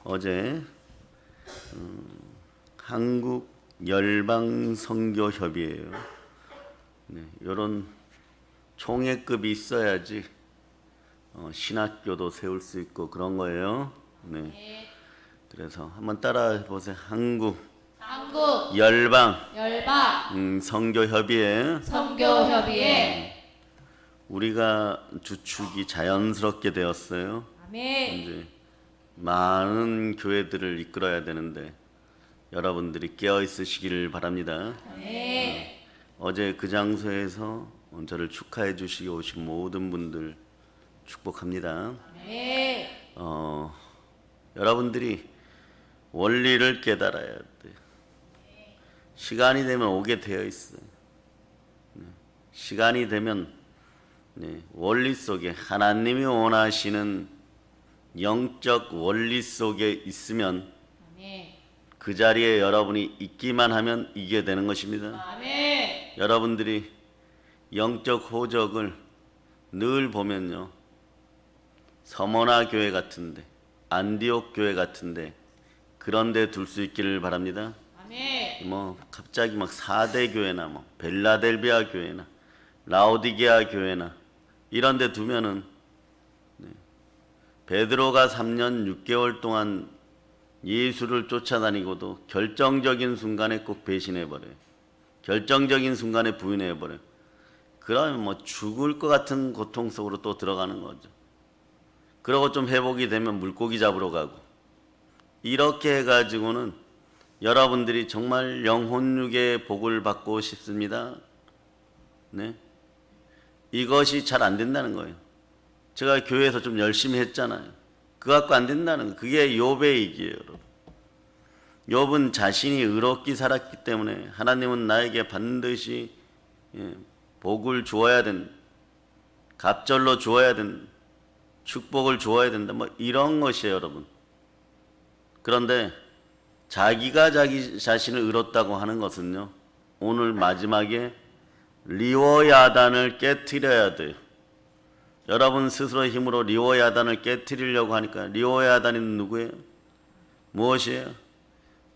어제 한국 열방 선교 협의회예요. 이런 총회급이 있어야지 신학교도 세울 수 있고 그런 거예요. 네. 그래서 한번 따라해 보세요. 한국 열방 선교 협의회. 우리가 주축이 자연스럽게 되었어요. 아멘. 이제 많은 교회들을 이끌어야 되는데 여러분들이 깨어 있으시기를 바랍니다. 아멘. 어제 그 장소에서 저를 축하해 주시기 오신 모든 분들 축복합니다. 아멘. 여러분들이 원리를 깨달아야 돼. 시간이 되면 오게 되어 있어요. 시간이 되면 원리 속에 하나님이 원하시는 영적 원리 속에 있으면 아멘. 그 자리에 여러분이 있기만 하면 이게 되는 것입니다. 아멘. 여러분들이 영적 호적을 늘 보면요, 서머나 교회 같은데, 안디옥 교회 같은데 그런 데 둘 수 있기를 바랍니다. 아멘. 갑자기 4대 교회나 벨라델비아 교회나 라오디게아 교회나 이런 데 두면은 베드로가 3년 6개월 동안 예수를 쫓아다니고도 결정적인 순간에 꼭 배신해버려요. 결정적인 순간에 부인해버려요. 그러면 죽을 것 같은 고통 속으로 또 들어가는 거죠. 그러고 좀 회복이 되면 물고기 잡으러 가고, 이렇게 해가지고는 여러분들이 정말 영혼육의 복을 받고 싶습니다. 네, 이것이 잘 안 된다는 거예요. 제가 교회에서 좀 열심히 했잖아요. 그거 갖고 안 된다는 거예요. 그게 욥의 얘기예요, 여러분. 욥은 자신이 의롭게 살았기 때문에 하나님은 나에게 반드시 복을 주어야 된다, 갑절로 주어야 된다, 축복을 주어야 된다, 이런 것이에요, 여러분. 그런데 자기가 자기 자신을 의롭다고 하는 것은요, 오늘 마지막에 리워야단을 깨트려야 돼요. 여러분 스스로의 힘으로 리워야단을 깨트리려고 하니까, 리워야단이 누구예요? 무엇이에요?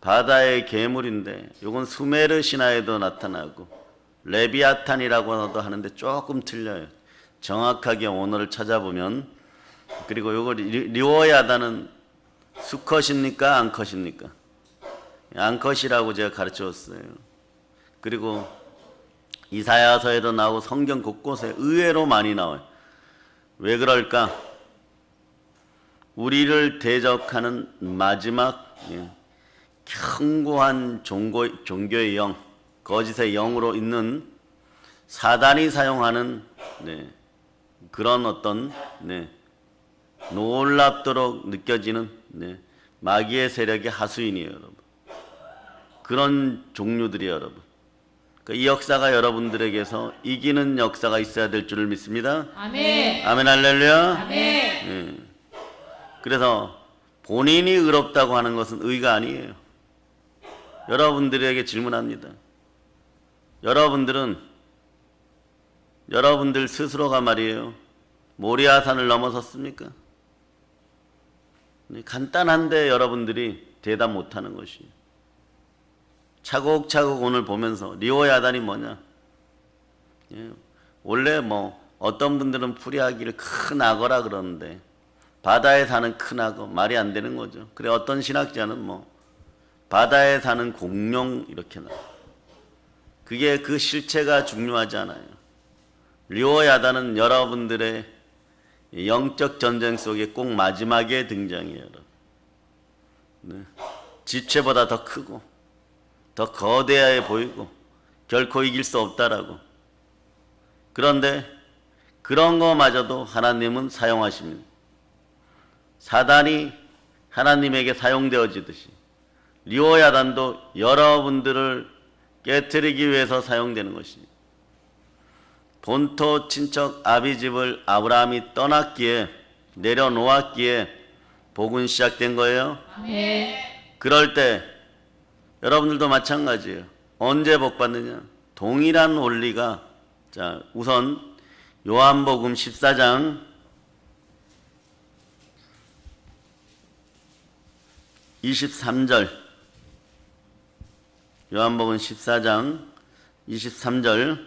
바다의 괴물인데, 이건 수메르 신화에도 나타나고 레비아탄이라고도 하는데 조금 틀려요. 정확하게 원어를 찾아보면. 그리고 이거 리워야단은 수컷입니까? 암컷입니까? 암컷이라고 제가 가르쳤어요. 그리고 이사야서에도 나오고 성경 곳곳에 의외로 많이 나와요. 왜 그럴까? 우리를 대적하는 마지막 견고한 종교의 영, 거짓의 영으로 있는 사단이 사용하는 그런 어떤 놀랍도록 느껴지는 마귀의 세력의 하수인이에요, 여러분. 그런 종류들이에요, 여러분. 이 역사가 여러분들에게서 이기는 역사가 있어야 될 줄을 믿습니다. 아멘. 아멘, 할렐루야. 아멘. 그래서 본인이 의롭다고 하는 것은 의가 아니에요. 여러분들에게 질문합니다. 여러분들 스스로가 말이에요, 모리아산을 넘어섰습니까? 간단한데 여러분들이 대답 못하는 것이에요. 차곡차곡 오늘 보면서 리워야단이 뭐냐? 원래 어떤 분들은 풀이하기를 큰 악어라 그러는데, 바다에 사는 큰 악어, 말이 안 되는 거죠. 그래, 어떤 신학자는 바다에 사는 공룡 이렇게 나와요. 그게 그 실체가 중요하지 않아요. 리워야단은 여러분들의 영적 전쟁 속에 꼭 마지막에 등장해요. 지체보다 더 크고 더 거대해 보이고 결코 이길 수 없다라고. 그런데 그런 거마저도 하나님은 사용하십니다. 사단이 하나님에게 사용되어지듯이 리워야단도 여러분들을 깨트리기 위해서 사용되는 것입니다. 본토 친척 아비집을 아브라함이 떠났기에, 내려놓았기에 복은 시작된 거예요. 아멘. 그럴 때 여러분들도 마찬가지예요. 언제 복 받느냐? 동일한 원리가, 자, 우선 요한복음 14장 23절. 요한복음 14장 23절.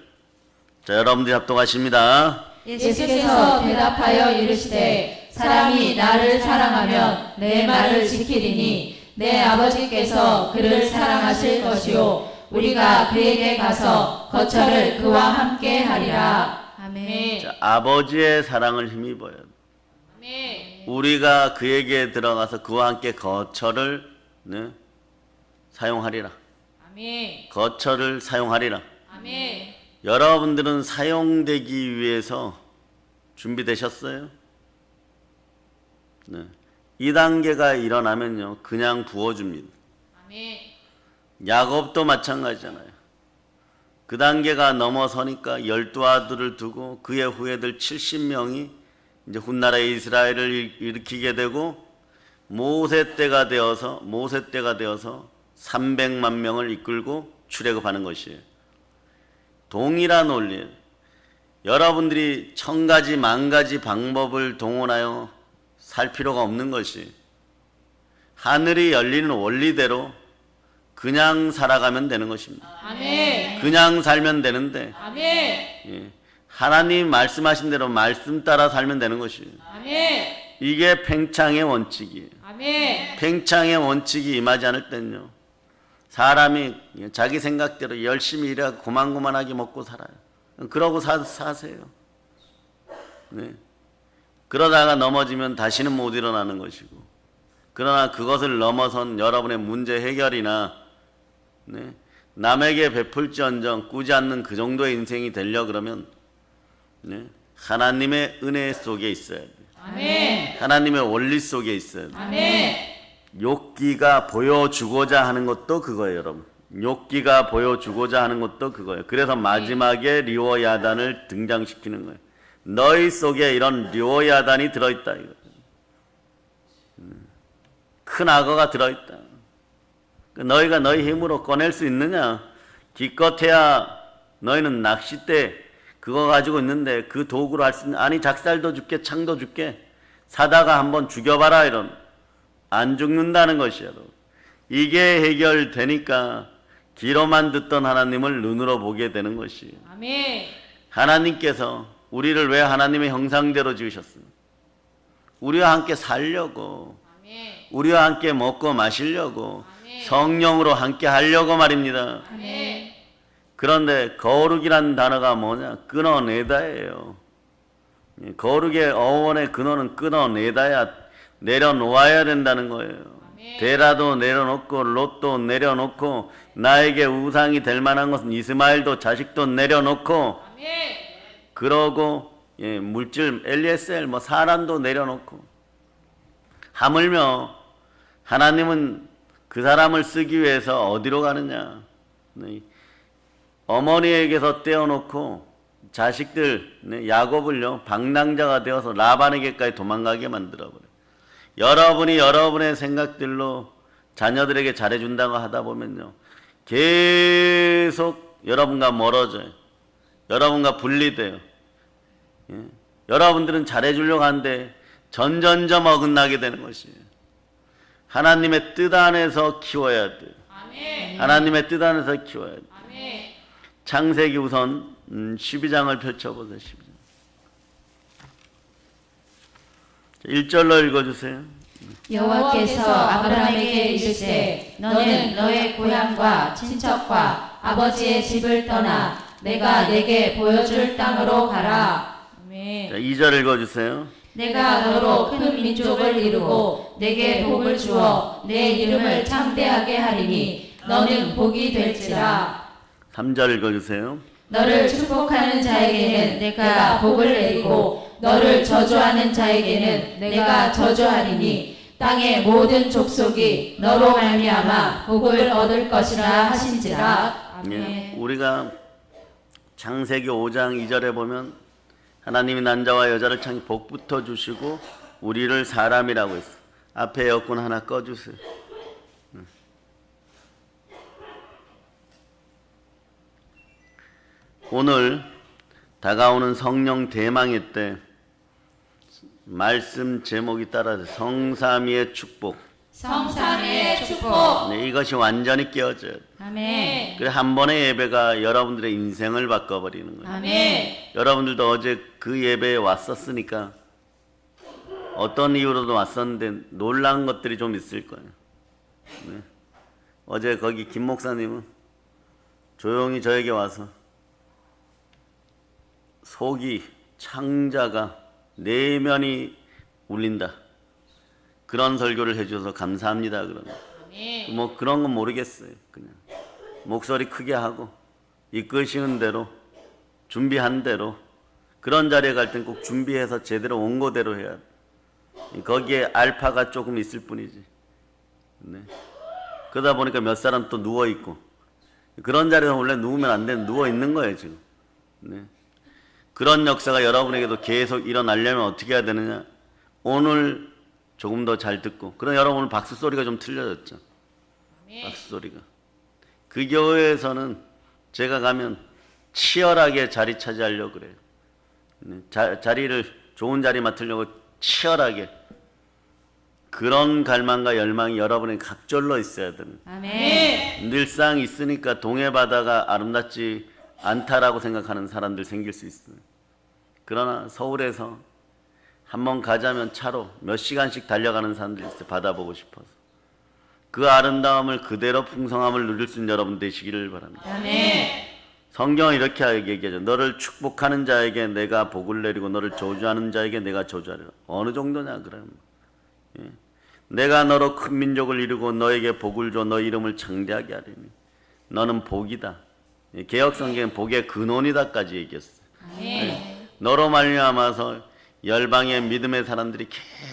자, 여러분들이 합독하십니다. 예수께서 대답하여 이르시되 사람이 나를 사랑하면 내 말을 지키리니 내 아버지께서 그를 사랑하실 것이요 우리가 그에게 가서 거처를 그와 함께 하리라. 아멘. 자, 아버지의 사랑을 힘입어야 돼. 아멘. 우리가 그에게 들어가서 그와 함께 거처를 사용하리라. 아멘. 거처를 사용하리라. 아멘. 여러분들은 사용되기 위해서 준비되셨어요? 네. 이 단계가 일어나면요, 그냥 부어줍니다. 아멘. 야곱도 마찬가지잖아요. 그 단계가 넘어서니까 12아들을 두고 그의 후예들 70명이 이제 훗나라의 이스라엘을 일으키게 되고 모세 때가 되어서 300만 명을 이끌고 출애굽하는 것이에요. 동일한 원리예요. 여러분들이 1000가지 만가지 방법을 동원하여 살 필요가 없는 것이 하늘이 열리는 원리대로 그냥 살아가면 되는 것입니다. 아멘. 그냥 살면 되는데 아멘. 하나님 말씀하신 대로 말씀 따라 살면 되는 것이에요. 아멘. 이게 팽창의 원칙이에요. 아멘. 팽창의 원칙이 임하지 않을 때는요, 사람이 자기 생각대로 열심히 일하고 고만고만하게 먹고 살아요. 그러고 사세요. 네. 그러다가 넘어지면 다시는 못 일어나는 것이고, 그러나 그것을 넘어선 여러분의 문제 해결이나 남에게 베풀지언정 꾸지 않는 그 정도의 인생이 되려 그러면 하나님의 은혜 속에 있어야 돼요. 아멘. 하나님의 원리 속에 있어야 돼요. 아멘. 욥기가 보여주고자 하는 것도 그거예요, 여러분. 욥기가 보여주고자 하는 것도 그거예요. 그래서 마지막에 리워야단을 등장시키는 거예요. 너희 속에 이런 리워야단이 들어있다, 이거. 큰 악어가 들어있다. 너희가 너희 힘으로 꺼낼 수 있느냐? 기껏해야 너희는 낚싯대 그거 가지고 있는데 그 도구로 할 수 있는, 아니 작살도 줄게 창도 줄게 사다가 한번 죽여봐라, 이런. 안 죽는다는 것이야. 이게 해결되니까 귀로만 듣던 하나님을 눈으로 보게 되는 것이에요. 아멘. 하나님께서 우리를 왜 하나님의 형상대로 지으셨습니까? 우리와 함께 살려고, 아멘. 우리와 함께 먹고 마시려고, 아멘. 성령으로 함께 하려고 말입니다. 아멘. 그런데 거룩이란 단어가 뭐냐? 끊어내다예요. 거룩의 어원의 근원은 끊어내다야, 내려놓아야 된다는 거예요. 아멘. 데라도 내려놓고 롯도 내려놓고 나에게 우상이 될 만한 것은 이스마엘도 자식도 내려놓고, 아멘. 그러고 물질 엘리에셀 사람도 내려놓고, 하물며 하나님은 그 사람을 쓰기 위해서 어디로 가느냐? 어머니에게서 떼어놓고 자식들 야곱을요 방랑자가 되어서 라반에게까지 도망가게 만들어버려요. 여러분이 여러분의 생각들로 자녀들에게 잘해준다고 하다 보면요, 계속 여러분과 멀어져요. 여러분과 분리돼요. 여러분들은 잘해주려고 하는데 점점점 어긋나게 되는 것이에요. 하나님의 뜻 안에서 키워야 돼요. 아멘. 하나님의 뜻 안에서 키워야 돼요. 아멘. 창세기 우선 12장을 펼쳐보세요. 12장. 1절로 읽어주세요. 여호와께서 아브라함에게 이르시되 너는 너의 고향과 친척과 아버지의 집을 떠나 내가 내게 보여줄 땅으로 가라. 아멘. 자, 2절 읽어주세요. 내가 너로 큰 민족을 이루고 내게 복을 주어 내 이름을 창대하게 하리니 너는 복이 될지라. 3절 읽어주세요. 너를 축복하는 자에게는 내가 복을 내리고 너를 저주하는 자에게는 내가 저주하리니 땅의 모든 족속이 너로 말미암아 복을 얻을 것이라 하신지라. 아멘. 우리가 창세기 5장 2절에 보면 하나님이 남자와 여자를 창 복부터 주시고 우리를 사람이라고 했어. 앞에 에어컨 하나 꺼주세요. 오늘 다가오는 성령 대망의 때 말씀 제목이 따라서 성삼위의 축복, 성삼위의 축복. 네, 이것이 완전히 깨어져야 돼. 아멘. 그래 한 번의 예배가 여러분들의 인생을 바꿔버리는 거예요. 아멘. 여러분들도 어제 그 예배에 왔었으니까 어떤 이유로도 왔었는데 놀란 것들이 좀 있을 거예요. 네. 어제 거기 김 목사님은 조용히 저에게 와서 속이 창자가 내면이 울린다. 그런 설교를 해주셔서 감사합니다. 그러면 뭐 그런 건 모르겠어요. 그냥 목소리 크게 하고 이끄시는 대로 준비한 대로 그런 자리에 갈 땐 꼭 준비해서 제대로 원고대로 해야 돼. 거기에 알파가 조금 있을 뿐이지. 네. 그러다 보니까 몇 사람 또 누워 있고 그런 자리에서 원래 누우면 안 되는 누워 있는 거예요 지금. 네. 그런 역사가 여러분에게도 계속 일어나려면 어떻게 해야 되느냐? 오늘 조금 더 잘 듣고. 그럼 여러분 오늘 박수 소리가 좀 틀려졌죠. 박수 소리가. 그 교회에서는 제가 가면 치열하게 자리 차지하려고 그래요. 네. 자리를 좋은 자리 맡으려고 치열하게. 그런 갈망과 열망이 여러분의 각절로 있어야 되는. 아멘. 늘상 있으니까 동해 바다가 아름답지 않다라고 생각하는 사람들 생길 수 있어요. 그러나 서울에서 한번 가자면 차로 몇 시간씩 달려가는 사람들이 있어요. 바다 보고 싶어서. 그 아름다움을 그대로 풍성함을 누릴 수 있는 여러분 되시기를 바랍니다. 아멘. 성경은 이렇게 얘기하죠. 너를 축복하는 자에게 내가 복을 내리고 너를 저주하는 자에게 내가 저주하리라. 어느 정도냐 그러면. 예. 내가 너로 큰 민족을 이루고 너에게 복을 줘 너 이름을 창대하게 하리니 너는 복이다. 예. 개혁성경은 복의 근원이다까지 얘기했어요. 아멘. 예. 너로 말미암아서 열방의 믿음의 사람들이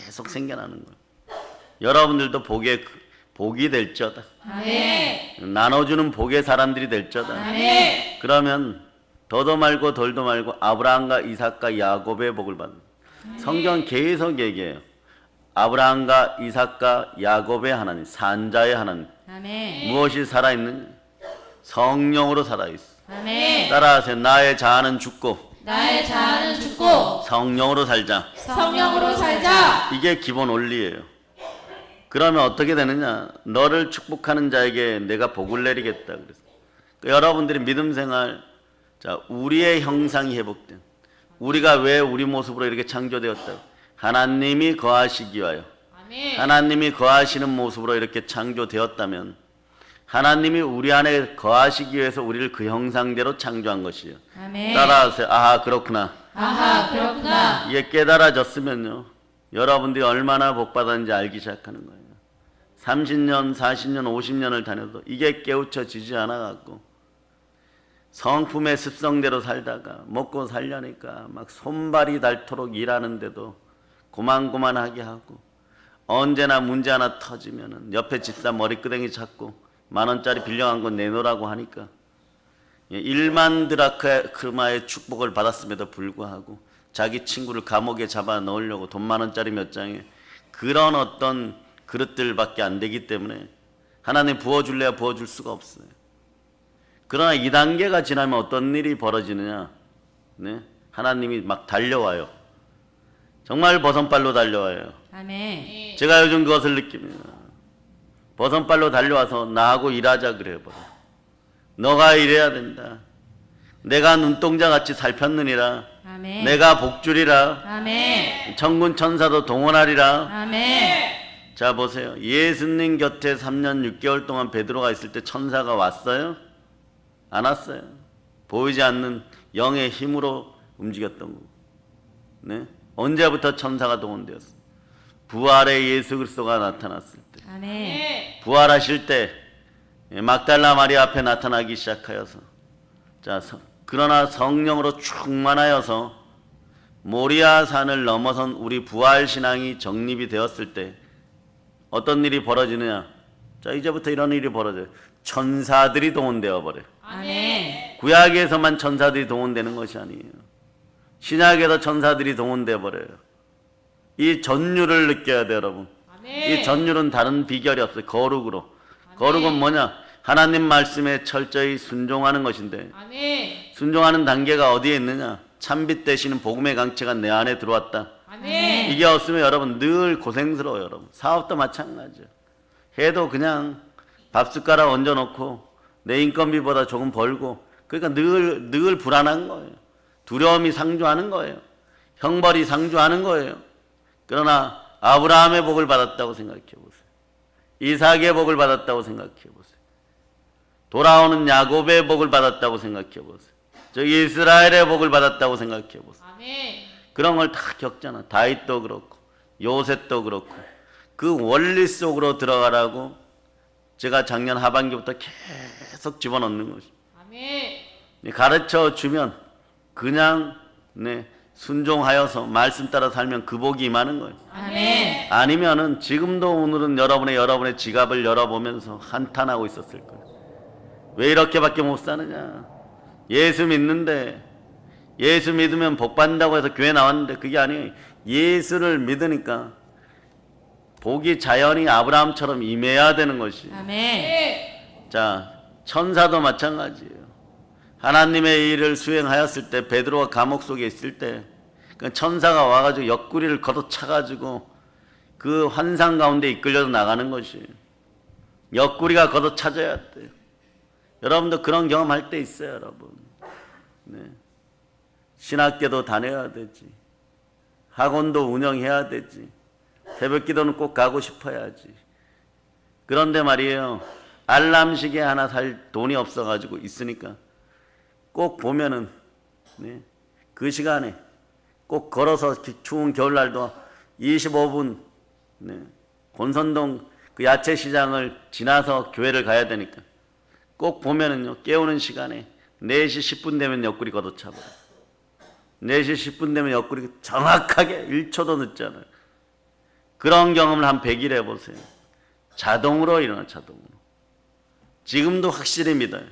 계속 생겨나는 거예요. 여러분들도 복이 될저다. 아멘. 나눠주는 복의 사람들이 될저다. 아멘. 그러면 더도 말고 덜도 말고 아브라함과 이삭과 야곱의 복을 받는. 성경 계속 얘기해요. 아브라함과 이삭과 야곱의 하나님, 산자의 하나님. 아멘. 무엇이 살아있느냐? 성령으로 살아있어. 아멘. 따라하세요. 나의 자아는 죽고 나의 자아는 죽고 성령으로 살자. 성령으로 살자. 이게 기본 원리예요. 그러면 어떻게 되느냐? 너를 축복하는 자에게 내가 복을 내리겠다 그랬어. 그러니까 여러분들이 믿음 생활, 자 우리의 형상이 회복된, 우리가 왜 우리 모습으로 이렇게 창조되었다고? 하나님이 거하시기 위하여. 아멘. 하나님이 거하시는 모습으로 이렇게 창조되었다면 하나님이 우리 안에 거하시기 위해서 우리를 그 형상대로 창조한 것이에요. 아멘. 따라하세요. 아하 그렇구나. 아하 그렇구나. 이게 깨달아졌으면요 여러분들이 얼마나 복받았는지 알기 시작하는 거예요. 30년, 40년, 50년을 다녀도 이게 깨우쳐지지 않아갖고 성품의 습성대로 살다가 먹고 살려니까 막 손발이 닳도록 일하는데도 고만고만하게 하고 언제나 문제 하나 터지면은 옆에 집사 머리끄댕이 잡고 10,000원짜리 빌려간 거 내놓으라고 하니까 1만 드라크마의 축복을 받았음에도 불구하고 자기 친구를 감옥에 잡아 넣으려고 돈 10,000원짜리 몇 장에 그런 어떤 그릇들밖에 안 되기 때문에 하나님 부어줄래야 부어줄 수가 없어요. 그러나 2단계가 지나면 어떤 일이 벌어지느냐? 네? 하나님이 막 달려와요. 정말 버선발로 달려와요. 아멘. 제가 요즘 그것을 느낍니다. 버선발로 달려와서 나하고 일하자 그래요. 너가 일해야 된다. 내가 눈동자같이 살폈느니라. 아멘. 내가 복주리라. 아멘. 천군 천사도 동원하리라. 아멘. 자 보세요. 예수님 곁에 3년 6개월 동안 베드로가 있을 때 천사가 왔어요? 안 왔어요. 보이지 않는 영의 힘으로 움직였던 거고. 네? 언제부터 천사가 동원되었어요? 부활의 예수 그리스도가 나타났을 때. 아멘. 부활하실 때 막달라 마리아 앞에 나타나기 시작하여서 자 그러나 성령으로 충만하여서 모리아 산을 넘어선 우리 부활 신앙이 정립이 되었을 때 어떤 일이 벌어지느냐? 자 이제부터 이런 일이 벌어져요. 천사들이 동원되어 버려요. 아멘. 구약에서만 천사들이 동원되는 것이 아니에요. 신약에도 천사들이 동원되어 버려요. 이 전율을 느껴야 돼요, 여러분. 아멘. 이 전율은 다른 비결이 없어요. 거룩으로. 거룩은 뭐냐? 하나님 말씀에 철저히 순종하는 것인데 아멘. 순종하는 단계가 어디에 있느냐? 참빛 되시는 복음의 강체가 내 안에 들어왔다. 아멘. 이게 없으면 여러분 늘 고생스러워요. 여러분 사업도 마찬가지예요. 해도 그냥 밥숟가락 얹어놓고 내 인건비보다 조금 벌고, 그러니까 늘 불안한 거예요. 두려움이 상주하는 거예요. 형벌이 상주하는 거예요. 그러나 아브라함의 복을 받았다고 생각해 보세요. 이삭의 복을 받았다고 생각해 보세요. 돌아오는 야곱의 복을 받았다고 생각해 보세요. 저 이스라엘의 복을 받았다고 생각해 보세요. 아멘. 그런 걸 다 겪잖아. 다윗도 그렇고 요셉도 그렇고. 그 원리 속으로 들어가라고 제가 작년 하반기부터 계속 집어넣는 것이. 아멘. 가르쳐 주면 그냥 순종하여서 말씀 따라 살면 그 복이 임하는 거예요. 아멘. 아니면은 지금도 오늘은 여러분의 지갑을 열어보면서 한탄하고 있었을 거예요. 왜 이렇게밖에 못 사느냐? 예수 믿는데, 예수 믿으면 복 받는다고 해서 교회 나왔는데 그게 아니에요. 예수를 믿으니까 복이 자연히 아브라함처럼 임해야 되는 것이. 아멘. 자, 천사도 마찬가지예요. 하나님의 일을 수행하였을 때, 베드로가 감옥 속에 있을 때 그 천사가 와가지고 옆구리를 걷어차가지고 그 환상 가운데 이끌려서 나가는 것이. 옆구리가 걷어차져야 돼요. 여러분도 그런 경험할 때 있어요, 여러분. 신학교도 다녀야 되지. 학원도 운영해야 되지. 새벽 기도는 꼭 가고 싶어야지. 그런데 말이에요, 알람 시계 하나 살 돈이 없어가지고 있으니까 꼭 보면은 그 시간에 꼭 걸어서 추운 겨울날도 25분 권선동 그 야채시장을 지나서 교회를 가야 되니까 꼭 보면은요, 깨우는 시간에 4시 10분 되면 옆구리 걷어차버려. 4시 10분 되면 옆구리 정확하게 1초도 늦잖아요. 그런 경험을 한 100일 해보세요. 자동으로 일어나, 자동으로. 지금도 확실히 믿어요.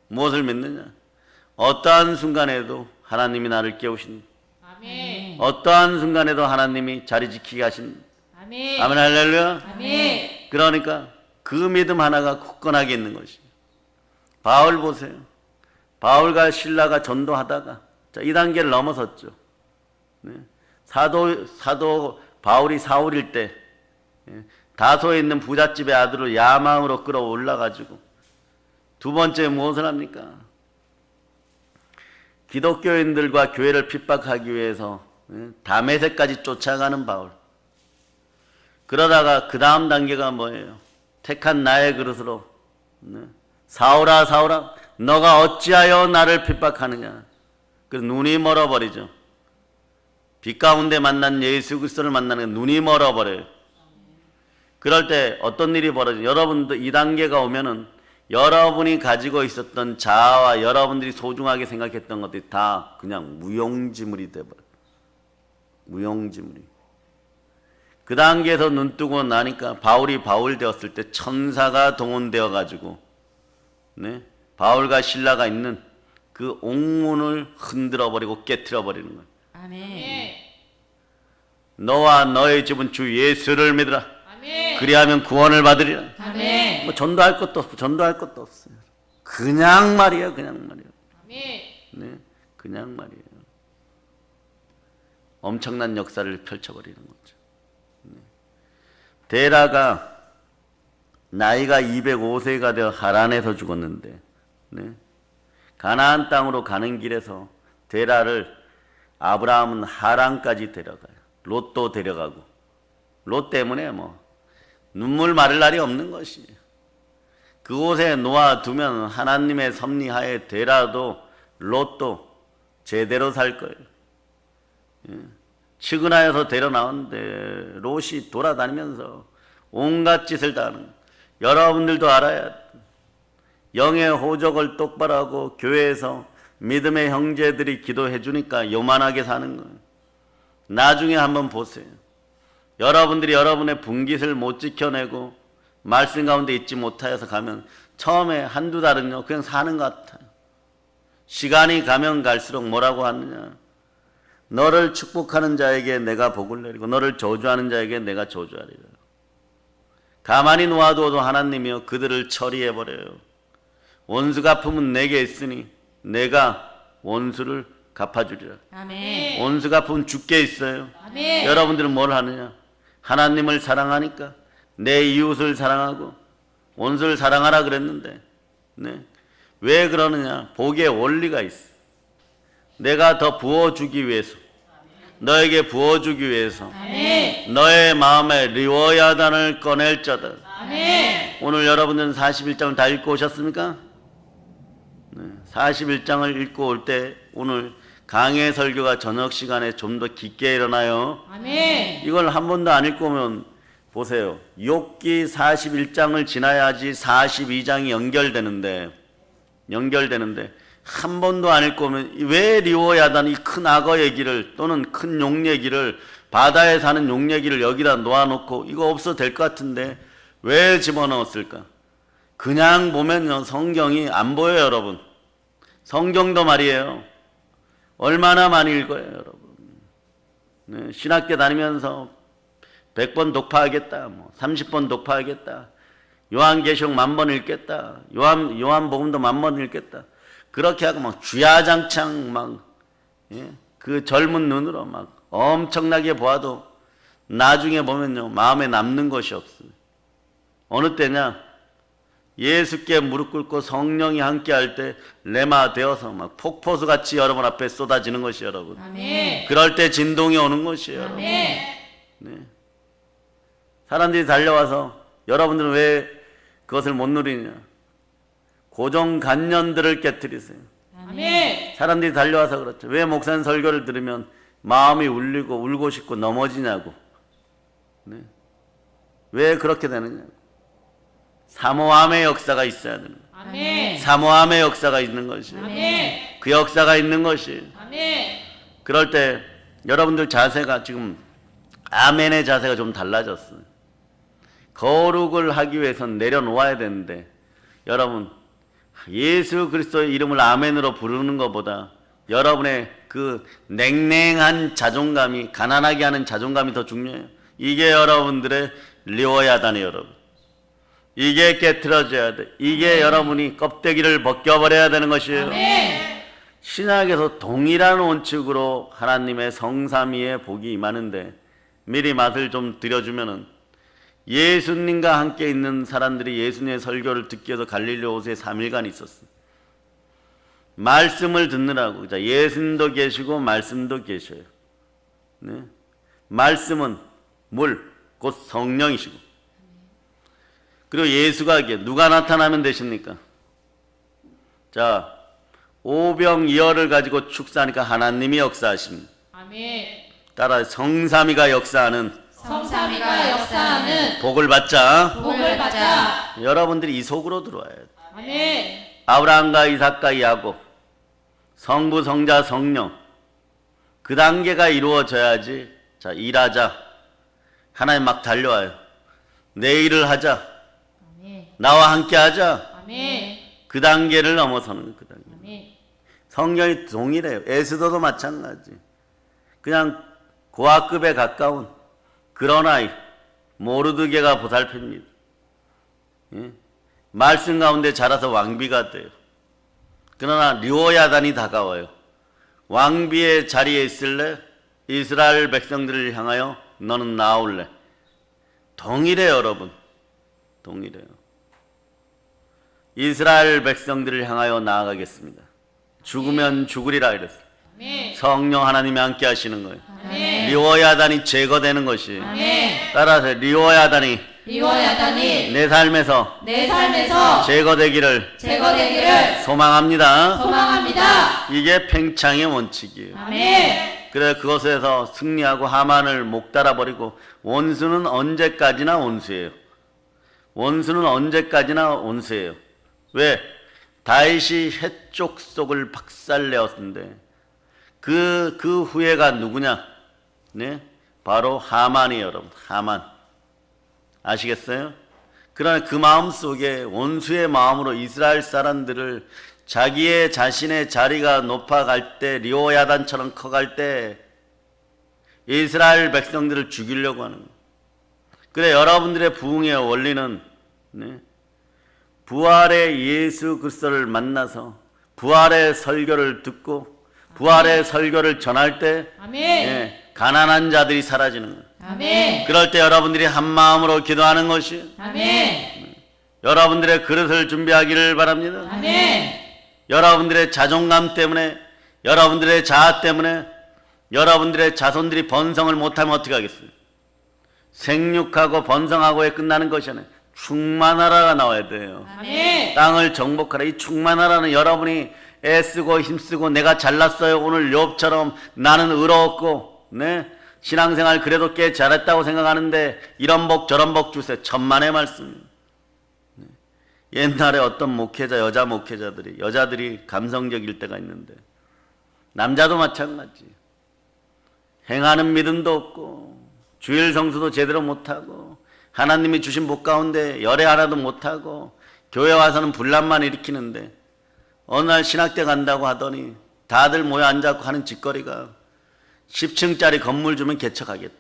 무엇을 믿느냐? 어떠한 순간에도 하나님이 나를 깨우신, 아멘. 어떠한 순간에도 하나님이 자리 지키게 하신. 아멘. 아멘, 할렐루야. 아멘. 그러니까 그 믿음 하나가 굳건하게 있는 것이. 바울 보세요. 바울과 실라가 전도하다가 자, 이 단계를 넘어섰죠. 사도 바울이 사울일 때 다소에 있는 부잣집의 아들을 야망으로 끌어올라가지고 두 번째 무엇을 합니까? 기독교인들과 교회를 핍박하기 위해서 다메섹까지 쫓아가는 바울. 그러다가 그 다음 단계가 뭐예요? 택한 나의 그릇으로 사울아 사울아 너가 어찌하여 나를 핍박하느냐. 그래서 눈이 멀어버리죠. 빛 가운데 만난 예수 그리스도를 만나는 눈이 멀어버려요. 그럴 때 어떤 일이 벌어져요? 여러분도 이 단계가 오면은 여러분이 가지고 있었던 자아와 여러분들이 소중하게 생각했던 것들이 다 그냥 무용지물이 돼버려요. 무용지물이. 그 단계에서 눈 뜨고 나니까 바울이 바울 되었을 때 천사가 동원되어 가지고 바울과 실라가 있는 그 옥문을 흔들어 버리고 깨트려 버리는 거예요. 아멘. 너와 너의 집은 주 예수를 믿으라. 아멘. 그리하면 구원을 받으리라. 아멘. 뭐 전도할 것도 없고 전도할 것도 없어요. 그냥 말이에요, 그냥 말이에요. 아멘. 그냥 말이에요. 엄청난 역사를 펼쳐버리는 거죠. 데라가 나이가 205세가 되어 하란에서 죽었는데 가나안 땅으로 가는 길에서 데라를 아브라함은 하란까지 데려가요. 롯도 데려가고 롯 때문에 뭐 눈물 마를 날이 없는 것이에요. 그곳에 놓아두면 하나님의 섭리하에 데라도 롯도 제대로 살 거예요. 측은하여서 데려 나왔는데 롯이 돌아다니면서 온갖 짓을 다 하는 거예요. 여러분들도 알아야 돼. 영의 호적을 똑바로 하고 교회에서 믿음의 형제들이 기도해 주니까 요만하게 사는 거예요. 나중에 한번 보세요. 여러분들이 여러분의 분깃을 못 지켜내고 말씀 가운데 있지 못하여서 가면 처음에 한두 달은요 그냥 사는 것 같아요. 시간이 가면 갈수록 뭐라고 하느냐, 너를 축복하는 자에게 내가 복을 내리고 너를 저주하는 자에게 내가 저주하리라. 가만히 놓아두어도 하나님이여 그들을 처리해버려요. 원수 갚음은 내게 있으니 내가 원수를 갚아주리라. 아멘. 원수 갚음은 주께 있어요. 아멘. 여러분들은 뭘 하느냐? 하나님을 사랑하니까 내 이웃을 사랑하고 원수를 사랑하라 그랬는데, 네. 왜 그러느냐? 복의 원리가 있어. 내가 더 부어주기 위해서, 너에게 부어주기 위해서, 아멘. 너의 마음에 리워야단을 꺼낼 자다. 아멘. 오늘 여러분들은 41장을 다 읽고 오셨습니까? 네. 41장을 읽고 올 때 오늘 강해 설교가 저녁 시간에 좀 더 깊게 일어나요. 아멘. 이걸 한 번도 안 읽고 오면 보세요. 욥기 41장을 지나야지 42장이 연결되는데 한 번도 안 읽고 오면 왜 리워야단 이 큰 악어 얘기를 또는 큰 용 얘기를 바다에 사는 용 얘기를 여기다 놓아놓고 이거 없어도 될 것 같은데 왜 집어넣었을까? 그냥 보면요 성경이 안 보여요 여러분. 성경도 말이에요. 얼마나 많이 읽어요 여러분. 네, 신학교 다니면서 100번 독파하겠다, 30번 독파하겠다, 요한계시록 10,000번 읽겠다, 요한복음도 10,000번 읽겠다. 그렇게 하고 막 주야장창 그 젊은 눈으로 막 엄청나게 보아도 나중에 보면요 마음에 남는 것이 없어요. 어느 때냐? 예수께 무릎 꿇고 성령이 함께 할 때 레마 되어서 막 폭포수 같이 여러분 앞에 쏟아지는 것이 여러분. 아멘. 그럴 때 진동이 오는 것이에요. 아멘. 네. 사람들이 달려와서 여러분들은 왜 그것을 못 누리냐? 고정관념들을 깨뜨리세요. 아멘. 사람들이 달려와서 그렇죠. 왜 목사님 설교를 들으면 마음이 울리고 울고 싶고 넘어지냐고. 네. 왜 그렇게 되느냐고. 사모함의 역사가 있어야 되는 거예요. 아멘. 사모함의 역사가 있는 것이에요. 아멘. 그 역사가 있는 것이. 아멘. 그럴 때 여러분들 자세가 지금 아멘의 자세가 좀 달라졌어요. 거룩을 하기 위해서는 내려놓아야 되는데 여러분 예수 그리스도의 이름을 아멘으로 부르는 것보다 여러분의 그 냉랭한 자존감이 가난하게 하는 자존감이 더 중요해요. 이게 여러분들의 리워야단이에요 여러분. 이게 깨트려져야 돼. 이게 여러분이 껍데기를 벗겨버려야 되는 것이에요. 아멘. 신약에서 동일한 원칙으로 하나님의 성삼위의 복이 임하는데 미리 맛을 좀 들여주면은 예수님과 함께 있는 사람들이 예수님의 설교를 듣기 위해서 갈릴리 호수에 3일간 있었어요. 말씀을 듣느라고. 예수님도 계시고 말씀도 계셔요. 네? 말씀은 물, 곧 성령이시고. 그리고 예수가 하기에 누가 나타나면 되십니까? 자, 오병이어를 가지고 축사하니까 하나님이 역사하십니다. 아멘. 따라 성삼위가 역사하는 성삼위가 역사하는 복을 받자. 복을 받자. 여러분들이 이 속으로 들어와야 돼. 아멘. 아브라함과 이삭과 야곱, 성부, 성자, 성령 그 단계가 이루어져야지. 자, 일하자. 하나님 막 달려와요. 내 일을 하자. 아멘. 나와 함께 하자. 아멘. 그 단계를 넘어서는 그 단계. 아멘. 성경이 동일해요. 에스더도 마찬가지. 그냥 고아급에 가까운 그런 아이 모르드게가 보살핍니다. 예? 말씀 가운데 자라서 왕비가 돼요. 그러나 리오야단이 다가와요. 왕비의 자리에 있을래? 이스라엘 백성들을 향하여 너는 나올래? 동일해요 여러분. 동일해요. 이스라엘 백성들을 향하여 나아가겠습니다. 죽으면 죽으리라 이랬어요. 아멘. 성령 하나님이 함께 하시는 거예요. 아멘. 리워야단이 제거되는 것이. 아멘. 따라서 리워야단이 리워야단이 내 삶에서 내 삶에서 제거되기를 제거되기를 소망합니다. 소망합니다. 이게 팽창의 원칙이에요. 아멘. 그래 그것에서 승리하고 하만을 목 달아버리고 원수는 언제까지나 원수예요. 원수는 언제까지나 원수예요. 왜? 다윗이 해쪽 속을 박살내었는데 그 후예가 누구냐? 네? 바로 하만이에요 여러분. 하만. 아시겠어요? 그러나 그 마음 속에 원수의 마음으로 이스라엘 사람들을 자기의 자신의 자리가 높아갈 때 리오야단처럼 커갈 때 이스라엘 백성들을 죽이려고 하는 거예요. 그래 여러분들의 부흥의 원리는 네? 부활의 예수 그리스도를 만나서 부활의 설교를 듣고 부활의 설교를 전할 때 아멘. 예, 가난한 자들이 사라지는 거예요. 아멘. 그럴 때 여러분들이 한 마음으로 기도하는 것이 아멘. 여러분들의 그릇을 준비하기를 바랍니다. 아멘. 여러분들의 자존감 때문에, 여러분들의 자아 때문에 여러분들의 자손들이 번성을 못하면 어떻게 하겠어요? 생육하고 번성하고에 끝나는 것이 아니라 충만하라가 나와야 돼요. 아멘. 땅을 정복하라. 이 충만하라는 여러분이 애쓰고 힘쓰고 내가 잘났어요. 오늘 욥처럼 나는 의로웠고, 네? 신앙생활 그래도 꽤 잘했다고 생각하는데 이런 복 저런 복 주세요. 천만의 말씀입니다. 네. 옛날에 어떤 목회자, 여자들이 감성적일 때가 있는데 남자도 마찬가지. 행하는 믿음도 없고 주일 성수도 제대로 못하고 하나님이 주신 복 가운데 열애 하나도 못하고 교회 와서는 분란만 일으키는데 어느 날 신학대 간다고 하더니 다들 모여 앉아서 하는 짓거리가 10층짜리 건물 주면 개척하겠다.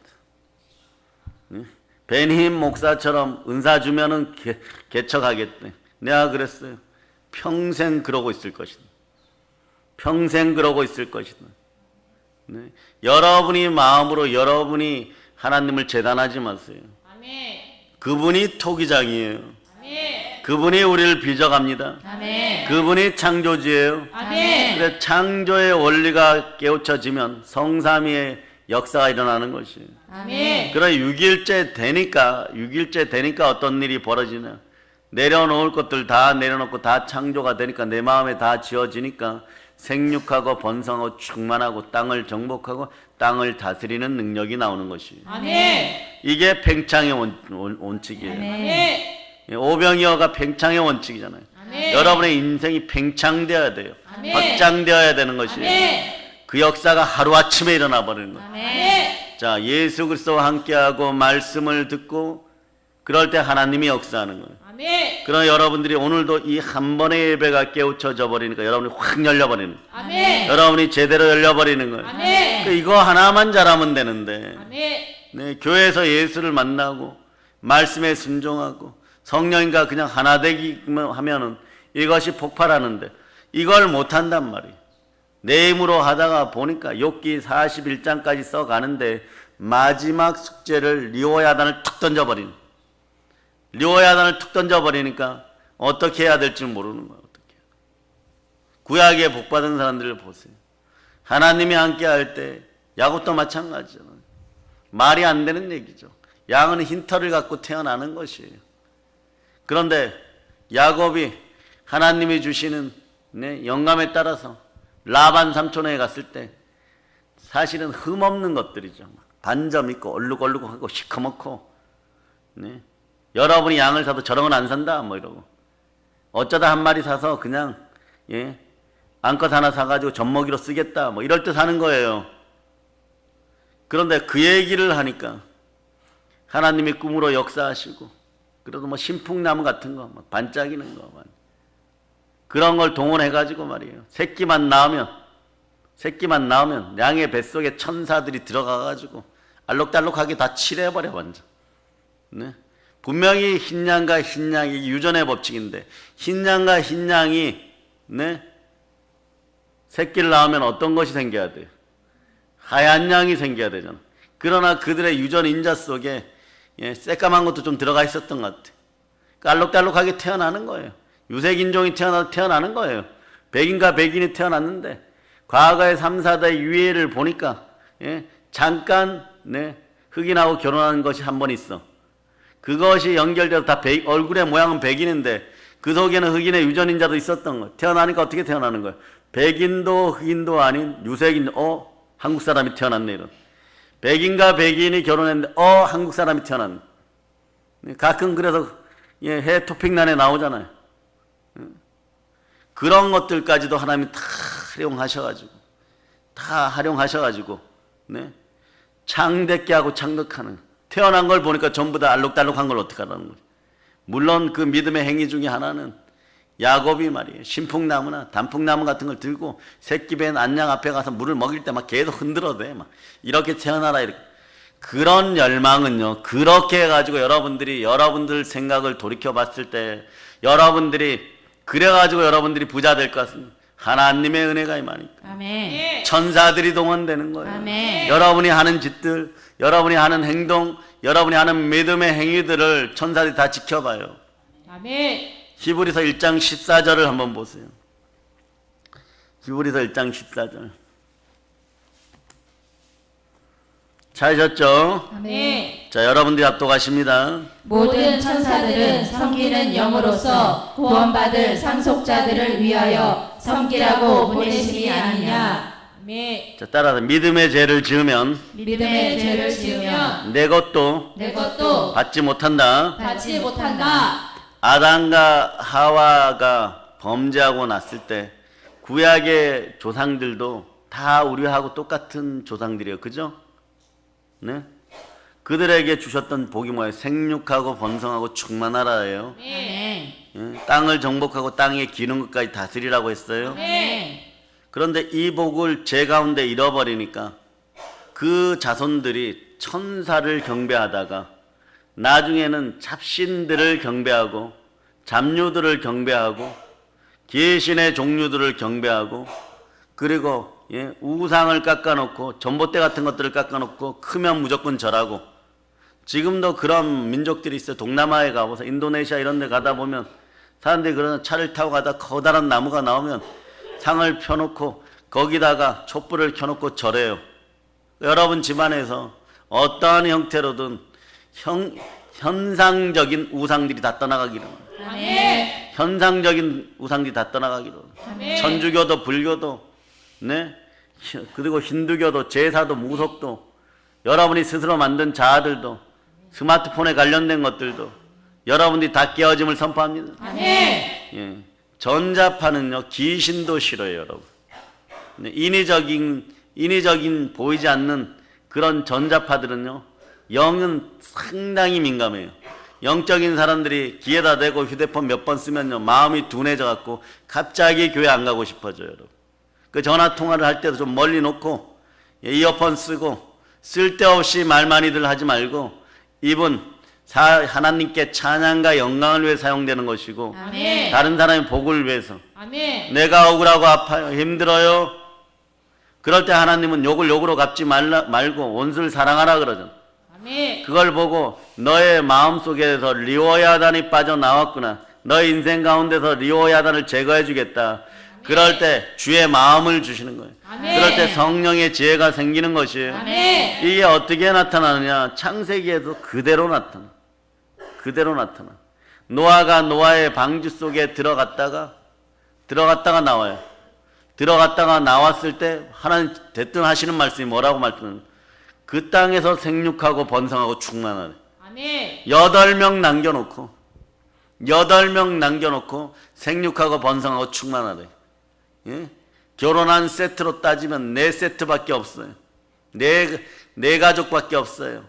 베님 목사처럼 은사 주면은 개척하겠다. 내가 그랬어요. 평생 그러고 있을 것이다. 평생 그러고 있을 것이다. 네. 여러분이 마음으로 여러분이 하나님을 재단하지 마세요. 아멘. 그분이 토기장이에요. 아멘. 그분이 우리를 빚어갑니다. 아멘. 그분이 창조주예요. 아멘. 그래서 창조의 원리가 깨우쳐지면 성삼위의 역사가 일어나는 것이에요. 아멘. 그래 6일째 되니까 어떤 일이 벌어지냐. 내려놓을 것들 다 내려놓고 다 창조가 되니까 내 마음에 다 지어지니까 생육하고 번성하고 충만하고 땅을 정복하고 땅을 다스리는 능력이 나오는 것이에요. 아멘. 이게 팽창의 원칙이에요. 아멘. 오병이어가 팽창의 원칙이잖아요. 아멘. 여러분의 인생이 팽창되어야 돼요. 아멘. 확장되어야 되는 것이에요. 아멘. 그 역사가 하루아침에 일어나 버리는 거예요. 아멘. 자, 예수 그리스도와 함께하고 말씀을 듣고 그럴 때 하나님이 역사하는 거예요. 아멘. 그러나 여러분들이 오늘도 이 한 번의 예배가 깨우쳐져 버리니까 여러분이 확 열려버리는 거예요. 아멘. 여러분이 제대로 열려버리는 거예요. 아멘. 그 이거 하나만 잘하면 되는데 아멘. 네, 교회에서 예수를 만나고 말씀에 순종하고 성령님과 그냥 하나 되기만 하면은 이것이 폭발하는데 이걸 못한단 말이에요. 내 힘으로 하다가 보니까 욥기 41장까지 써가는데 마지막 숙제를 리오야단을 툭 던져버리는, 리오야단을 툭 던져버리니까 어떻게 해야 될지 모르는 거예요. 어떻게. 구약에 복받은 사람들을 보세요. 하나님이 함께 할 때 야곱도 마찬가지잖아요. 말이 안 되는 얘기죠. 양은 흰 털을 갖고 태어나는 것이에요. 그런데 야곱이 하나님이 주시는 영감에 따라서 라반 삼촌에 갔을 때 사실은 흠없는 것들이죠. 반점 있고 얼룩얼룩하고 시커멓고, 네. 여러분이 양을 사도 저런 건 안 산다 뭐 이러고 어쩌다 한 마리 사서 그냥 암컷 하나 사가지고 젖먹이로 쓰겠다 뭐 이럴 때 사는 거예요. 그런데 그 얘기를 하니까 하나님이 꿈으로 역사하시고 그래도 뭐 신풍나무 같은 거 반짝이는 거 그런 걸 동원해가지고 말이에요. 새끼만 나오면 양의 뱃속에 천사들이 들어가가지고 알록달록하게 다 칠해버려 완전. 네? 분명히 흰 양과 흰 양이 유전의 법칙인데 흰 양과 흰 양이 새끼를 낳으면 어떤 것이 생겨야 돼요? 하얀 양이 생겨야 되잖아. 그러나 그들의 유전 인자 속에 새까만 것도 좀 들어가 있었던 것 같아. 알록달록하게 태어나는 거예요. 유색인종이 태어나는 거예요. 백인과 백인이 태어났는데 과거의 3, 4대 유해를 보니까 잠깐 흑인하고 결혼하는 것이 한 번 있어. 그것이 연결돼서 다 얼굴의 모양은 백인인데 그 속에는 흑인의 유전인자도 있었던 거예요. 태어나니까 어떻게 태어나는 거예요? 백인도 흑인도 아닌 유색인 한국 사람이 태어났네 이런. 백인과 백인이 결혼했는데 한국 사람이 태어났네. 가끔 그래서 해 토픽란에 나오잖아요. 그런 것들까지도 하나님이 다 활용하셔가지고 창대케 하고 창덕하는, 태어난 걸 보니까 전부 다 알록달록한 걸 어떻게 하라는 거예요. 물론 그 믿음의 행위 중에 하나는 야곱이 말이에요. 신풍나무나 단풍나무 같은 걸 들고 새끼 벤 안양 앞에 가서 물을 먹일 때 막 계속 흔들어대. 막 이렇게 태어나라 이렇게. 그런 열망은요. 그렇게 해가지고 여러분들 생각을 돌이켜 봤을 때 여러분들이 그래가지고 여러분들이 부자 될 것 같습니다. 하나님의 은혜가 임하니까. 아멘. 천사들이 동원되는 거예요. 아멘. 여러분이 하는 짓들, 여러분이 하는 행동, 여러분이 하는 믿음의 행위들을 천사들이 다 지켜봐요. 아멘. 히브리서 1장 14절을 한번 보세요. 히브리서 1장 14절. 찾으셨죠? 아멘. 자, 여러분들이 합독하십니다. 모든 천사들은 섬기는 영으로서 구원받을 상속자들을 위하여 섬기라고 보내심이 아니냐. 아멘. 자, 따라서 믿음의 죄를 지으면 믿음의 죄를 지으면 내 것도 내 것도 받지 못한다. 받지 못한다. 아담과 하와가 범죄하고 났을 때 구약의 조상들도 다 우리하고 똑같은 조상들이에요. 그죠? 네? 그들에게 주셨던 복이 뭐예요? 생육하고 번성하고 충만하라예요. 아멘. 예? 땅을 정복하고 땅에 기는 것까지 다스리라고 했어요. 아멘. 그런데 이 복을 제 가운데 잃어버리니까 그 자손들이 천사를 경배하다가 나중에는 잡신들을 경배하고 잡류들을 경배하고 귀신의 종류들을 경배하고 그리고 우상을 깎아놓고 전봇대 같은 것들을 깎아놓고 크면 무조건 절하고 지금도 그런 민족들이 있어요. 동남아에 가보서 인도네시아 이런 데 가다 보면 사람들이 그런 차를 타고 가다 커다란 나무가 나오면 상을 펴놓고 거기다가 촛불을 켜놓고 절해요. 여러분 집안에서 어떠한 형태로든 현상적인 우상들이 다 떠나가기를. 아멘. 현상적인 우상들이 다 떠나가기를. 아멘. 천주교도 불교도 네? 그리고 힌두교도 제사도 무속도 여러분이 스스로 만든 자아들도 스마트폰에 관련된 것들도 여러분들이 다 깨어짐을 선포합니다. 아멘. 예. 전자파는요 귀신도 싫어요, 여러분. 네, 인위적인 보이지 않는 그런 전자파들은요 영은 상당히 민감해요. 영적인 사람들이 귀에다 대고 휴대폰 몇 번 쓰면요 마음이 둔해져 갖고 갑자기 교회 안 가고 싶어져요, 여러분. 그 전화 통화를 할 때도 좀 멀리 놓고 이어폰 쓰고 쓸데없이 말 많이들 하지 말고 입은 하나님께 찬양과 영광을 위해 사용되는 것이고 아멘. 다른 사람의 복을 위해서. 아멘. 내가 억울하고 아파요, 힘들어요. 그럴 때 하나님은 욕을 욕으로 갚지 말고 원수를 사랑하라 그러죠. 아멘. 그걸 보고 너의 마음속에서 리오야단이 빠져나왔구나, 너의 인생 가운데서 리오야단을 제거해 주겠다. 그럴 때 주의 마음을 주시는 거예요. 아멘. 그럴 때 성령의 지혜가 생기는 것이에요. 아멘. 이게 어떻게 나타나느냐? 창세기에도 그대로 나타나. 노아가 노아의 방주 속에 들어갔다가 나와요. 들어갔다가 나왔을 때 하나님 대뜸 하시는 말씀이 뭐라고 말씀하는? 그 땅에서 생육하고 번성하고 충만하래. 아멘. 8명 남겨놓고 생육하고 번성하고 충만하래. 예? 결혼한 세트로 따지면 4세트밖에 없어요. 네 가족밖에 없어요.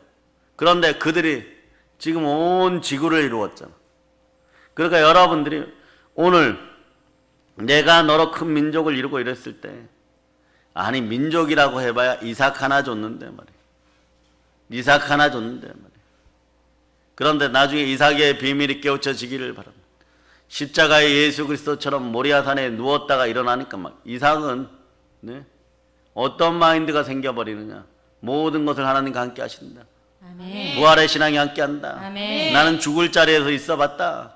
그런데 그들이 지금 온 지구를 이루었잖아. 그러니까 여러분들이 오늘 내가 너로 큰 민족을 이루고 이랬을 때, 아니 민족이라고 해봐야 이삭 하나 줬는데 말이야. 그런데 나중에 이삭의 비밀이 깨우쳐지기를 바랍니다. 십자가의 예수 그리스도처럼 모리아산에 누웠다가 일어나니까 막 이삭은 어떤 마인드가 생겨버리느냐? 모든 것을 하나님과 함께 하신다. 아멘. 부활의 신앙이 함께 한다. 아멘. 나는 죽을 자리에서 있어봤다.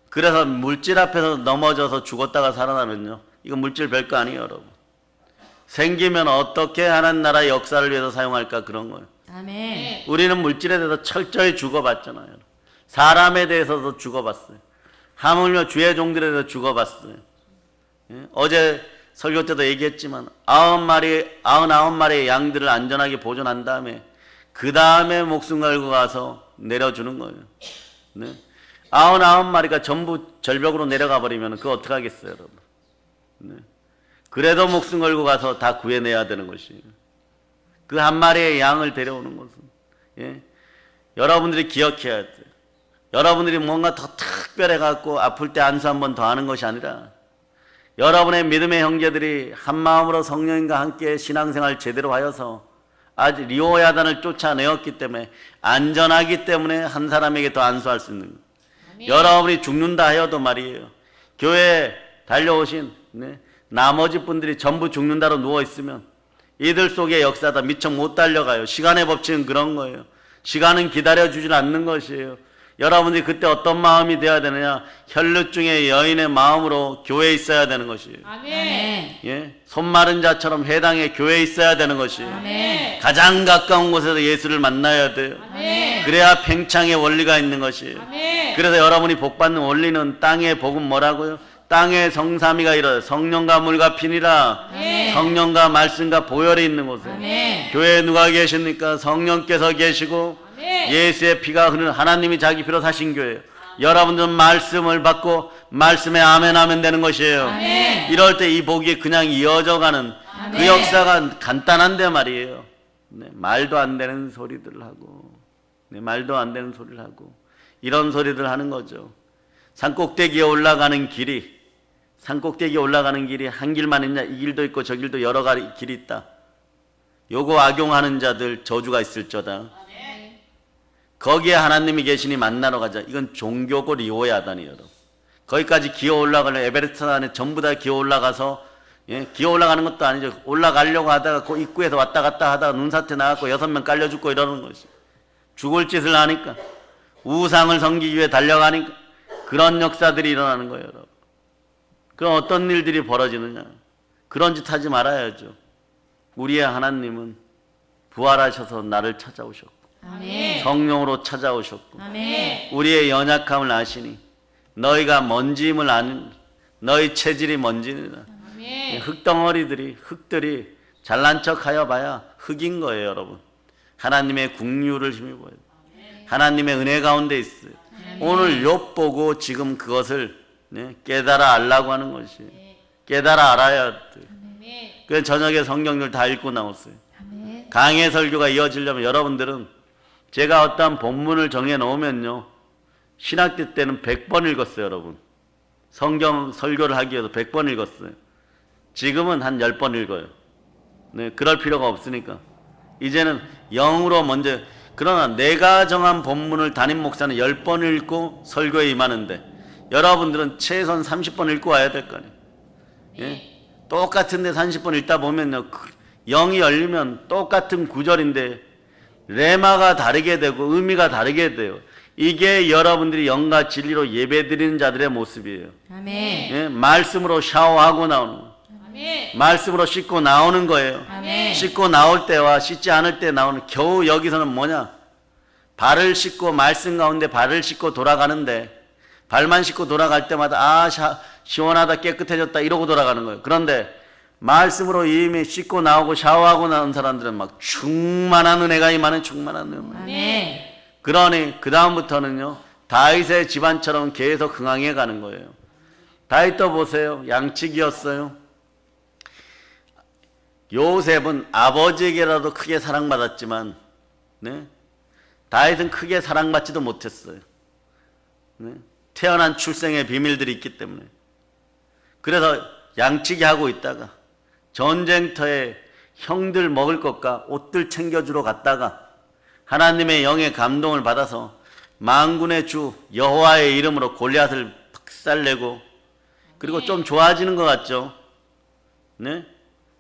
그래서 물질 앞에서 넘어져서 죽었다가 살아나면요, 이거 물질 별거 아니에요, 여러분. 생기면 어떻게 하나님 나라의 역사를 위해서 사용할까, 그런 거예요. 아멘. 우리는 물질에 대해서 철저히 죽어봤잖아요. 사람에 대해서도 죽어봤어요. 하물며 주의 종들에 대해서 죽어봤어요. 예? 어제 설교 때도 얘기했지만 99마리의 양들을 안전하게 보존한 다음에 그 다음에 목숨 걸고 가서 내려주는 거예요. 네? 99마리가 전부 절벽으로 내려가 버리면 그거 어떡하겠어요, 여러분. 네? 그래도 목숨 걸고 가서 다 구해내야 되는 것이에요. 그 한 마리의 양을 데려오는 것은, 예? 여러분들이 기억해야 돼요. 여러분들이 뭔가 더 특별해 갖고 아플 때 안수 한 번 더 하는 것이 아니라 여러분의 믿음의 형제들이 한 마음으로 성령님과 함께 신앙생활 제대로 하여서 아주 리오야단을 쫓아내었기 때문에 안전하기 때문에 한 사람에게 더 안수할 수 있는 거예요. 여러분이 죽는다 하여도 말이에요. 교회에 달려오신 나머지 분들이 전부 죽는다로 누워있으면 이들 속의 역사다 미처 못 달려가요. 시간의 법칙은 그런 거예요. 시간은 기다려주질 않는 것이에요. 여러분들이 그때 어떤 마음이 되어야 되느냐? 혈루증의 여인의 마음으로 교회에 있어야 되는 것이에요. 아멘. 예? 손마른 자처럼 회당에 교회에 있어야 되는 것이에요. 아멘. 가장 가까운 곳에서 예수를 만나야 돼요. 아멘. 그래야 팽창의 원리가 있는 것이에요. 아멘. 그래서 여러분이 복받는 원리는 땅의 복은 뭐라고요? 땅의 성삼위가 이르러 성령과 물과 피니라. 아멘. 성령과 말씀과 보혈이 있는 곳에 아멘. 교회에 누가 계십니까? 성령께서 계시고 아멘. 예수의 피가 흐르는 하나님이 자기 피로 사신 교회예요. 여러분들은 말씀을 받고 말씀에 아멘 하면 되는 것이에요. 아멘. 이럴 때 이 복이 그냥 이어져 가는 그 아멘. 역사가 간단한데 말이에요. 네, 말도 안 되는 소리들을 하고 말도 안 되는 소리를 하고 이런 소리들 하는 거죠. 산꼭대기에 올라가는 길이 한 길만 있냐? 이 길도 있고 저 길도 여러 가지 길이 있다. 요거 악용하는 자들 저주가 있을저다. 거기에 하나님이 계시니 만나러 가자. 이건 종교고 리오야다니 여러분. 거기까지 기어 올라가려 에베레스트 산에 전부 다 기어 올라가서 기어 올라가는 것도 아니죠. 올라가려고 하다가 그 입구에서 왔다 갔다 하다가 눈사태 나갖고 6명 깔려 죽고 이러는 것이. 죽을 짓을 하니까 우상을 섬기기 위해 달려가니까 그런 역사들이 일어나는 거예요, 여러분. 그럼 어떤 일들이 벌어지느냐? 그런 짓 하지 말아야죠. 우리의 하나님은 부활하셔서 나를 찾아오셨고 아멘. 성령으로 찾아오셨고 아멘. 우리의 연약함을 아시니 너희가 먼지임을 아는 너희 체질이 먼지니라. 아멘. 흙들이 잘난 척하여 봐야 흙인 거예요, 여러분. 하나님의 국류를 힘입어요. 하나님의 은혜 가운데 있어요. 오늘 욥 보고 지금 그것을 깨달아 알라고 하는 것이에요. 깨달아 알아야 돼요. 그래서 저녁에 성경들 다 읽고 나왔어요. 아멘. 강해 설교가 이어지려면 여러분들은 제가 어떠한 본문을 정해 놓으면요, 신학교 때는 100번 읽었어요, 여러분. 성경 설교를 하기 위해서 100번 읽었어요. 지금은 한 10번 읽어요. 네, 그럴 필요가 없으니까. 이제는 영으로 먼저, 그러나 내가 정한 본문을 담임 목사는 10번 읽고 설교에 임하는데 여러분들은 최소한 30번 읽고 와야 될 거 아니에요. 예? 똑같은데 30번 읽다 보면요, 영이 열리면 똑같은 구절인데 레마가 다르게 되고 의미가 다르게 돼요. 이게 여러분들이 영과 진리로 예배드리는 자들의 모습이에요. 아멘. 예? 말씀으로 샤워하고 나오는 거예요. 아멘. 말씀으로 씻고 나오는 거예요. 아멘. 씻고 나올 때와 씻지 않을 때 나오는, 겨우 여기서는 뭐냐? 발을 씻고 말씀 가운데 발을 씻고 돌아가는데 발만 씻고 돌아갈 때마다 시원하다 깨끗해졌다 이러고 돌아가는 거예요. 그런데 말씀으로 이미 씻고 나오고 샤워하고 나온 사람들은 막 충만한 은혜가 임하는 충만한 은혜. 아멘. 그러니 그 다음부터는요, 다윗의 집안처럼 계속 흥황해 가는 거예요. 다윗도 보세요. 양치기였어요. 요셉은 아버지에게라도 크게 사랑받았지만 다윗은 크게 사랑받지도 못했어요. 태어난 출생의 비밀들이 있기 때문에. 그래서 양치기 하고 있다가 전쟁터에 형들 먹을 것과 옷들 챙겨주러 갔다가 하나님의 영의 감동을 받아서 만군의 주 여호와의 이름으로 골리앗을 박살내고, 그리고 좀 좋아지는 것 같죠? 네?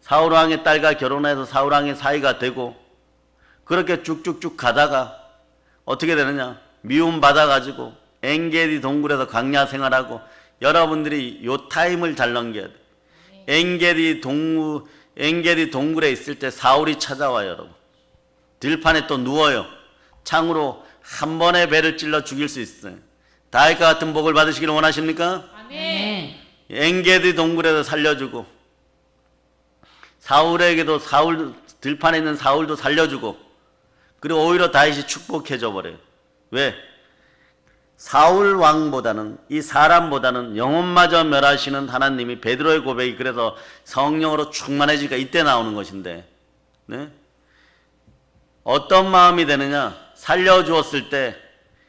사울왕의 딸과 결혼해서 사울왕의 사이가 되고, 그렇게 쭉쭉쭉 가다가 어떻게 되느냐? 미움 받아가지고 엔게디 동굴에서 광야 생활하고, 여러분들이 요 타임을 잘 넘겨야 돼. 엔게디 동굴에 있을 때 사울이 찾아와요, 여러분. 들판에 또 누워요. 창으로 한 번에 배를 찔러 죽일 수 있어요. 다윗과 같은 복을 받으시기를 원하십니까? 아멘. 엔게디 동굴에서 살려주고, 사울에게도 들판에 있는 사울도 살려주고, 그리고 오히려 다윗이 축복해줘 버려요. 왜? 사울 왕보다는, 이 사람보다는 영혼마저 멸하시는 하나님이, 베드로의 고백이 그래서 성령으로 충만해지니까 이때 나오는 것인데, 어떤 마음이 되느냐? 살려주었을 때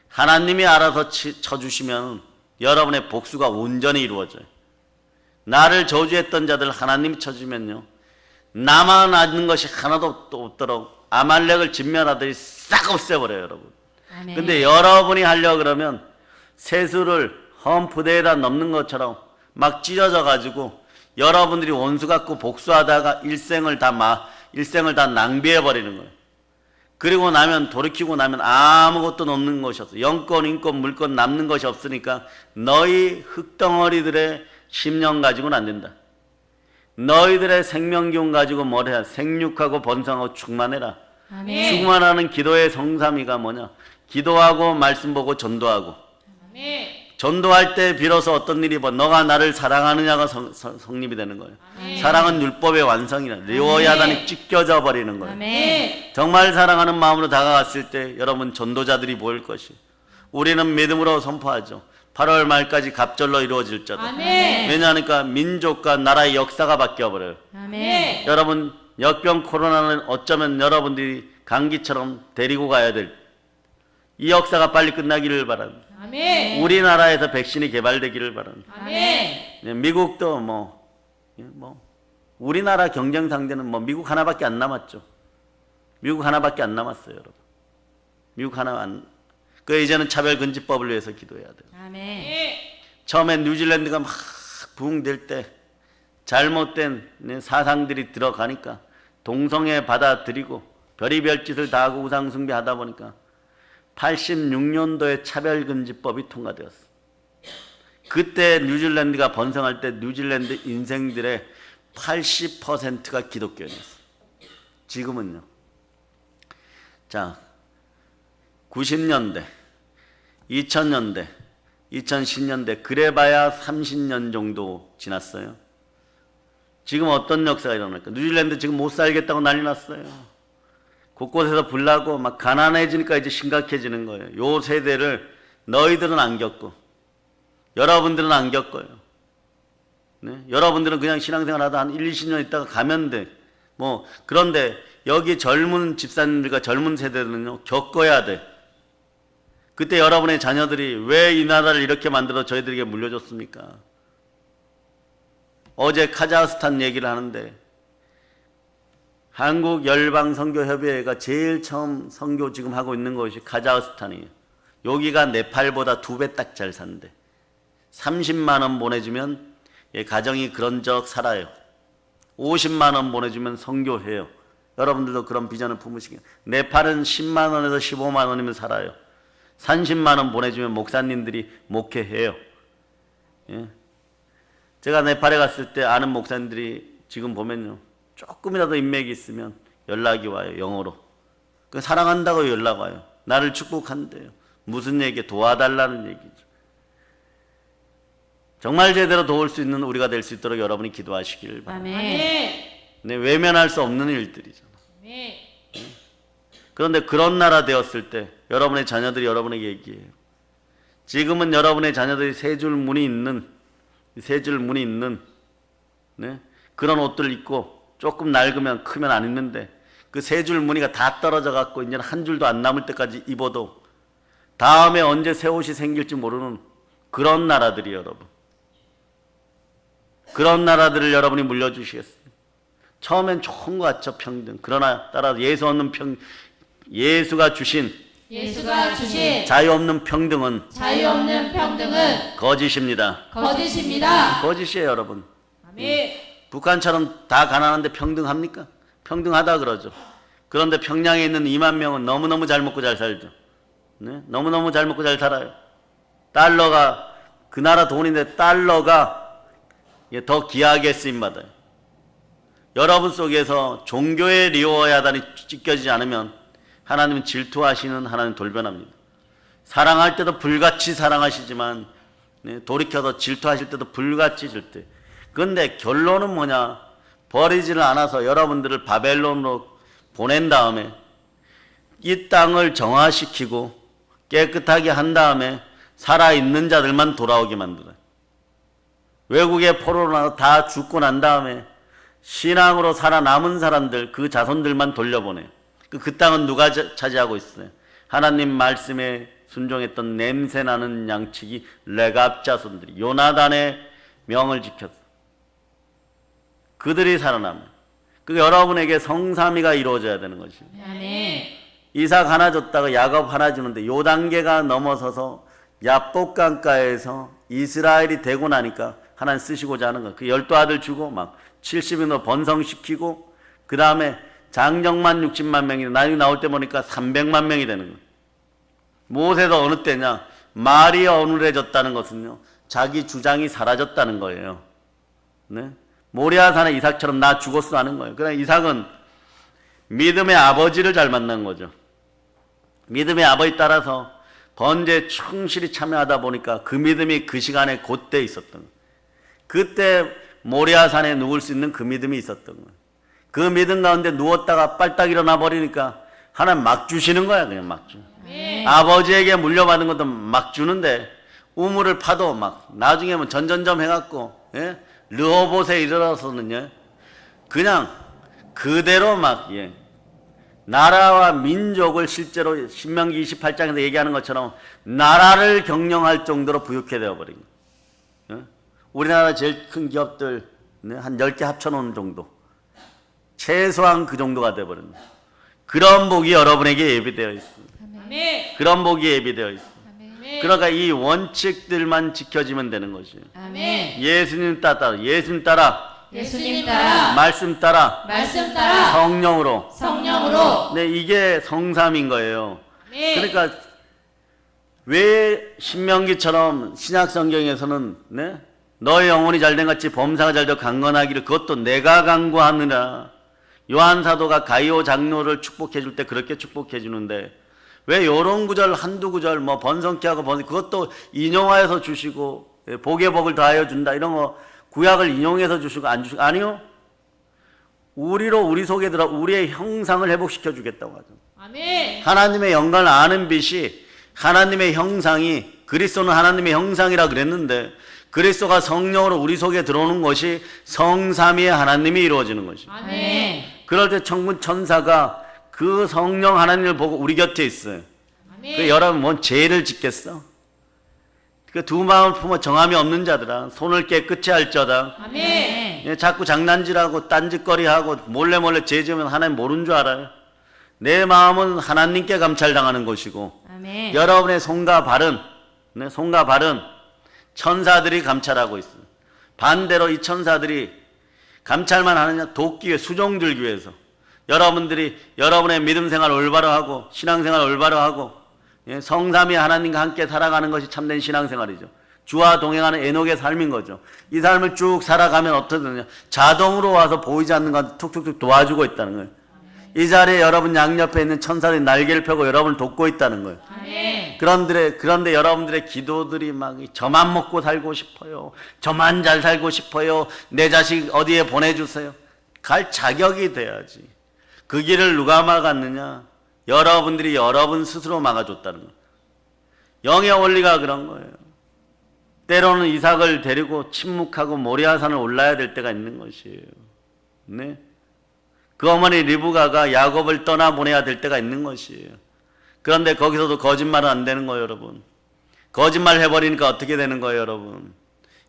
하나님이 알아서 쳐주시면 여러분의 복수가 온전히 이루어져요. 나를 저주했던 자들 하나님이 쳐주면요, 나만 아는 것이 하나도 없도록 아말렉을 진멸하더니 싹 없애버려요, 여러분. 아멘. 근데 여러분이 하려고 그러면 세수를 험부대에다 넣는 것처럼 막 찢어져 가지고 여러분들이 원수 갖고 복수하다가 일생을 다 일생을 다 낭비해 버리는 거예요. 그리고 나면 돌이키고 나면 아무것도 없는 것이었어. 영권, 인권, 물권 남는 것이 없으니까 너희 흙덩어리들의 심령 가지고는 안 된다. 너희들의 생명기운 가지고 뭘 해야? 생육하고 번성하고 충만해라. 아멘. 충만하는 기도의 성삼위가 뭐냐? 기도하고 말씀 보고 전도하고. 아멘. 전도할 때 비로소 어떤 일이 뭐 너가 나를 사랑하느냐가 성립이 되는 거예요. 아멘. 사랑은 율법의 완성이라. 리워야단이 찢겨져 버리는 거예요. 아멘. 정말 사랑하는 마음으로 다가갔을 때 여러분 전도자들이 보일 것이. 우리는 믿음으로 선포하죠. 8월 말까지 갑절로 이루어질 자다. 아멘. 왜냐하니까 민족과 나라의 역사가 바뀌어 버려요. 아멘. 여러분 역병 코로나는 어쩌면 여러분들이 감기처럼 데리고 가야 될 이 역사가 빨리 끝나기를 바랍니다. 아멘. 우리나라에서 백신이 개발되기를 바랍니다. 아멘. 미국도 우리나라 경쟁 상대는 미국 하나밖에 안 남았죠. 미국 하나밖에 안 남았어요, 여러분. 미국 하나 안. 그 이제는 차별금지법을 위해서 기도해야 돼요. 아멘. 처음에 뉴질랜드가 막 부흥될 때 잘못된 사상들이 들어가니까 동성애 받아들이고 별의별 짓을 다 하고 우상 숭배하다 보니까 86년도에 차별금지법이 통과되었어. 그때 뉴질랜드가 번성할 때 뉴질랜드 인생들의 80%가 기독교인이었어. 지금은요. 자, 90년대, 2000년대, 2010년대 그래봐야 30년 정도 지났어요. 지금 어떤 역사가 일어날까? 뉴질랜드 지금 못 살겠다고 난리 났어요. 곳곳에서 불나고 막 가난해지니까 이제 심각해지는 거예요. 요 세대를 너희들은 안 겪고 여러분들은 안 겪어요. 네? 여러분들은 그냥 신앙생활 하다 한 1, 20년 있다가 가면 돼. 그런데 여기 젊은 집사님들과 젊은 세대들은요 겪어야 돼. 그때 여러분의 자녀들이 왜 이 나라를 이렇게 만들어 저희들에게 물려줬습니까? 어제 카자흐스탄 얘기를 하는데 한국 열방선교협의회가 제일 처음 선교 지금 하고 있는 곳이 카자흐스탄이에요. 여기가 네팔보다 2배 딱 잘 산대. 30만 원 보내주면 가정이 그런적 살아요. 50만 원 보내주면 선교해요. 여러분들도 그런 비전을 품으시길. 네팔은 10만 원에서 15만 원이면 살아요. 30만 원 보내주면 목사님들이 목회해요. 예. 제가 네팔에 갔을 때 아는 목사님들이 지금 보면요. 조금이라도 인맥이 있으면 연락이 와요. 영어로. 사랑한다고 연락 와요. 나를 축복한대요. 무슨 얘기? 도와달라는 얘기죠. 정말 제대로 도울 수 있는 우리가 될 수 있도록 여러분이 기도하시길 바랍니다. 아멘. 네, 외면할 수 없는 일들이잖아. 아멘. 그런데 그런 나라 되었을 때 여러분의 자녀들이 여러분에게 얘기해요. 지금은 여러분의 자녀들이 세 줄 문이 있는 네? 그런 옷들 입고 조금 낡으면 크면 안 입는데 그 세 줄 무늬가 다 떨어져 갖고 이제 한 줄도 안 남을 때까지 입어도 다음에 언제 새 옷이 생길지 모르는 그런 나라들이 여러분. 그런 나라들을 여러분이 물려주시겠어요. 처음엔 좋은 것 같죠, 평등. 그러나 따라 예수가 주신 자유 없는 평등은 거짓입니다. 거짓이에요, 여러분. 아멘. 북한처럼 다 가난한데 평등합니까? 평등하다 그러죠. 그런데 평양에 있는 2만 명은 너무너무 잘 먹고 잘 살죠. 네? 너무너무 잘 먹고 잘 살아요. 달러가 그 나라 돈인데 달러가 더 귀하게 쓰임받아요. 여러분 속에서 종교의 리워야단이 찢겨지지 않으면 하나님은 질투하시는 하나님 돌변합니다. 사랑할 때도 불같이 사랑하시지만 돌이켜서 질투하실 때도 불같이 질투해요. 그런데 결론은 뭐냐? 버리지를 않아서 여러분들을 바벨론으로 보낸 다음에 이 땅을 정화시키고 깨끗하게 한 다음에 살아있는 자들만 돌아오게 만들어요. 외국의 포로로 나서 다 죽고 난 다음에 신앙으로 살아남은 사람들, 그 자손들만 돌려보내요. 그 땅은 누가 차지하고 있어요? 하나님 말씀에 순종했던 냄새나는 양치기 레갑 자손들이 요나단의 명을 지켰어요. 그들이 살아남아요. 그 여러분에게 성삼위가 이루어져야 되는 것입니다. 아멘. 이삭 하나 줬다가 야곱 하나 주는데 요 단계가 넘어서서 야복강가에서 이스라엘이 되고 나니까 하나님 쓰시고자 하는 거. 그 12 아들 주고 막 70인으로 번성시키고 그 다음에 장정만 60만 명이 나중에 나올 때 보니까 300만 명이 되는 거예요. 모세도 어느 때냐? 말이 어눌해졌다는 것은요, 자기 주장이 사라졌다는 거예요. 네? 모리아산의 이삭처럼 나 죽었어 하는 거예요. 그러나 이삭은 믿음의 아버지를 잘 만난 거죠. 믿음의 아버지 따라서 번제에 충실히 참여하다 보니까 그 믿음이 그 시간에 그때 있었던 거예요. 그때 모리아산에 누울 수 있는 그 믿음이 있었던 거예요. 그 믿음 가운데 누웠다가 빨딱 일어나 버리니까 하나님 막 주시는 거야. 그냥 막 주. 아버지에게 물려받은 것도 막 주는데 우물을 파도 막 나중에 뭐 전전점 해갖고, 예? 르호봇에 이르러서는요, 그냥 그대로 막, 예, 나라와 민족을 실제로 신명기 28장에서 얘기하는 것처럼 나라를 경영할 정도로 부유케 되어버린 거예요. 예? 우리나라 제일 큰 기업들, 네? 한 10개 합쳐놓은 정도, 최소한 그 정도가 되어버린 거예요. 그런 복이 여러분에게 예비되어 있습니다. 아멘. 그런 복이 예비되어 있습니다. 아멘. 그러니까 이 원칙들만 지켜지면 되는 것이에요. 아멘. 예수님 따라, 예수님 따라, 예수님 따라, 말씀 따라, 말씀 따라, 성령으로. 성령으로. 네, 이게 성삼인 거예요. 아멘. 그러니까 왜 신명기처럼 신약 성경에서는, 네? 너의 영혼이 잘된 같이 범사가 잘되어 강건하기를 그것도 내가 강구하느라. 요한 사도가 가이오 장로를 축복해 줄 때 그렇게 축복해 주는데 왜 요런 구절 한두 구절 뭐 번성케 하고 그것도 인용하여서 주시고 복의 복을 더하여 준다 이런 거 구약을 인용해서 주시고 안 주시고 아니요. 우리로 우리 속에 들어 우리의 형상을 회복시켜 주겠다고 하죠. 아멘. 하나님의 영광을 아는 빛이 하나님의 형상이 그리스도는 하나님의 형상이라 그랬는데 그리스도가 성령으로 우리 속에 들어오는 것이 성삼위의 하나님이 이루어지는 것이죠. 아멘. 그럴 때 천군 천사가 그 성령 하나님을 보고 우리 곁에 있어요. 아멘. 그 여러분 뭔 죄를 짓겠어? 그 두 마음을 품어 정함이 없는 자들아 손을 깨끗이 할지어다. 아멘. 예, 자꾸 장난질하고 딴짓거리하고 몰래 죄 지으면 하나님 모르는 줄 알아요. 내 마음은 하나님께 감찰당하는 것이고 아멘. 여러분의 손과 발은, 네, 손과 발은 천사들이 감찰하고 있어요. 반대로 이 천사들이 감찰만 하느냐? 돕기 위해, 수종 들기 위해서. 여러분들이 여러분의 믿음 생활 올바로 하고 신앙 생활 올바로 하고, 예, 성삼위 하나님과 함께 살아가는 것이 참된 신앙 생활이죠. 주와 동행하는 에녹의 삶인 거죠. 이 삶을 쭉 살아가면 어떻게 되느냐? 자동으로 와서 보이지 않는 것 툭툭툭 도와주고 있다는 거예요. 이 자리에 여러분 양옆에 있는 천사들이 날개를 펴고 여러분을 돕고 있다는 거예요. 아멘. 그런데 여러분들의 기도들이 막 저만 먹고 살고 싶어요. 저만 잘 살고 싶어요. 내 자식 어디에 보내주세요. 갈 자격이 돼야지. 그 길을 누가 막았느냐? 여러분들이 여러분 스스로 막아줬다는 거예요. 영의 원리가 그런 거예요. 때로는 이삭을 데리고 침묵하고 모리아산을 올라야 될 때가 있는 것이에요. 네? 그 어머니 리브가가 야곱을 떠나보내야 될 때가 있는 것이에요. 그런데 거기서도 거짓말은 안 되는 거예요, 여러분. 거짓말 해버리니까 어떻게 되는 거예요, 여러분.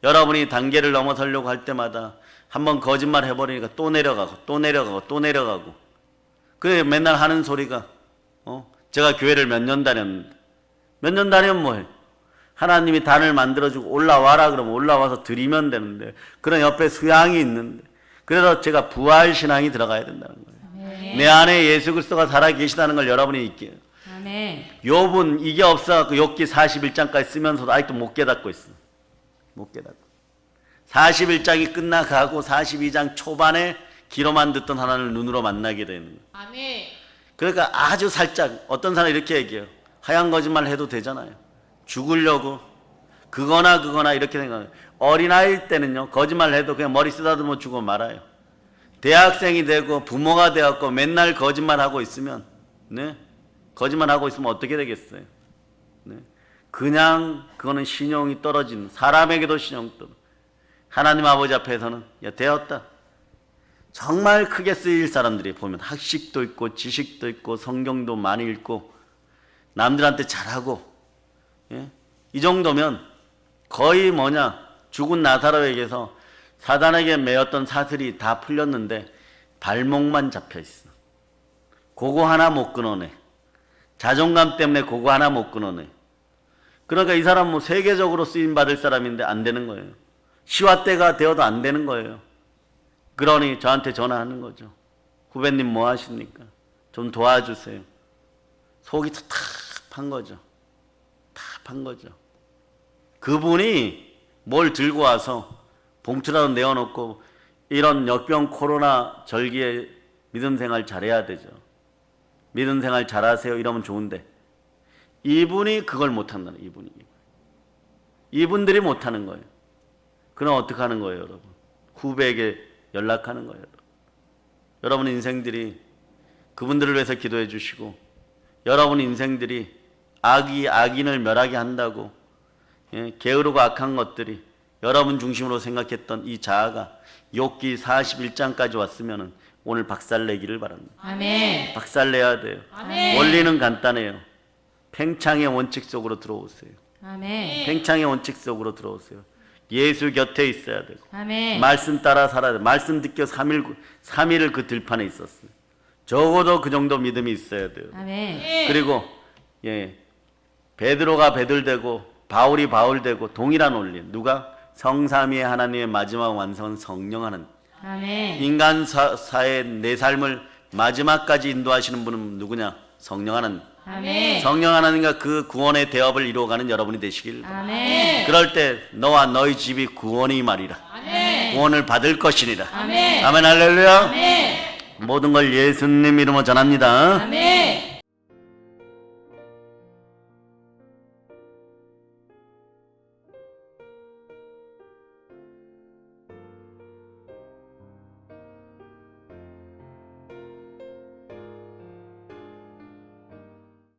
여러분이 단계를 넘어서려고 할 때마다 한번 거짓말 해버리니까 또 내려가고 또 내려가고 또 내려가고. 그래 맨날 하는 소리가 제가 교회를 몇 년 다녔는데 몇 년 다니면 뭐해? 하나님이 단을 만들어주고 올라와라 그러면 올라와서 드리면 되는데 그런 옆에 수양이 있는데 그래서 제가 부활신앙이 들어가야 된다는 거예요. 아멘. 내 안에 예수 그리스도가 살아계시다는 걸 여러분이 잊게. 아멘. 욥은 이게 없어갖고 욥기 41장까지 쓰면서도 아직도 못 깨닫고 있어. 못 깨닫고. 41장이 끝나가고 42장 초반에 귀로만 듣던 하나님을 눈으로 만나게 되는 거예요. 아멘. 그러니까 아주 살짝 어떤 사람이 이렇게 얘기해요. 하얀 거짓말 해도 되잖아요. 죽으려고 그거나 이렇게 생각해요. 어린아이일 때는요 거짓말 해도 그냥 머리 쓰다듬어 주고 말아요. 대학생이 되고 부모가 되었고 맨날 거짓말하고 있으면, 네? 거짓말하고 있으면 어떻게 되겠어요? 네? 그냥 그거는 신용이 떨어지는, 사람에게도 신용이 떨어지는, 하나님 아버지 앞에서는 야 되었다. 정말 크게 쓰일 사람들이 보면 학식도 있고 지식도 있고 성경도 많이 읽고 남들한테 잘하고, 예? 이 정도면 거의 죽은 나사로에게서 사단에게 매였던 사슬이 다 풀렸는데 발목만 잡혀 있어. 그거 하나 못 끊어내. 자존감 때문에 그거 하나 못 끊어내. 그러니까 이 사람 세계적으로 쓰임 받을 사람인데 안 되는 거예요. 시와 때가 되어도 안 되는 거예요. 그러니 저한테 전화하는 거죠. 후배님 뭐 하십니까? 좀 도와주세요. 속이 답답한 거죠. 답답한 거죠. 그분이 뭘 들고 와서 봉투라도 내어놓고 이런 역병 코로나 절기에 믿음 생활 잘해야 되죠. 믿음 생활 잘하세요 이러면 좋은데 이분이 그걸 못한다는 이분들이 못하는 거예요. 그럼 어떻게 하는 거예요 여러분? 후배에게 연락하는 거예요. 여러분 인생들이 그분들을 위해서 기도해 주시고 여러분 인생들이 악인을 멸하게 한다고 게으르고 악한 것들이 여러분 중심으로 생각했던 이 자아가 욥기 41장까지 왔으면 오늘 박살내기를 바랍니다. 아멘. 박살내야 돼요. 아멘. 원리는 간단해요. 팽창의 원칙 속으로 들어오세요. 아멘. 팽창의 원칙 속으로 들어오세요. 예수 곁에 있어야 되고 아멘. 말씀 따라 살아야 돼요. 말씀 듣겨 3일을 그 들판에 있었어요. 적어도 그 정도 믿음이 있어야 돼요. 아멘. 그리고 베드로가 베들되고 바울이 바울되고 동일한 원리. 누가? 성삼위의 하나님의 마지막 완성은 성령 하나님. 아멘. 인간사의 내 삶을 마지막까지 인도하시는 분은 누구냐? 성령 하나님. 아멘. 성령 하나님과 그 구원의 대업을 이루어가는 여러분이 되시길. 아멘. 그럴 때 너와 너희 집이 구원이 말이라. 아멘. 구원을 받을 것이니라. 아멘. 아멘 할렐루야. 아멘. 모든 걸 예수님 이름으로 전합니다. 아멘.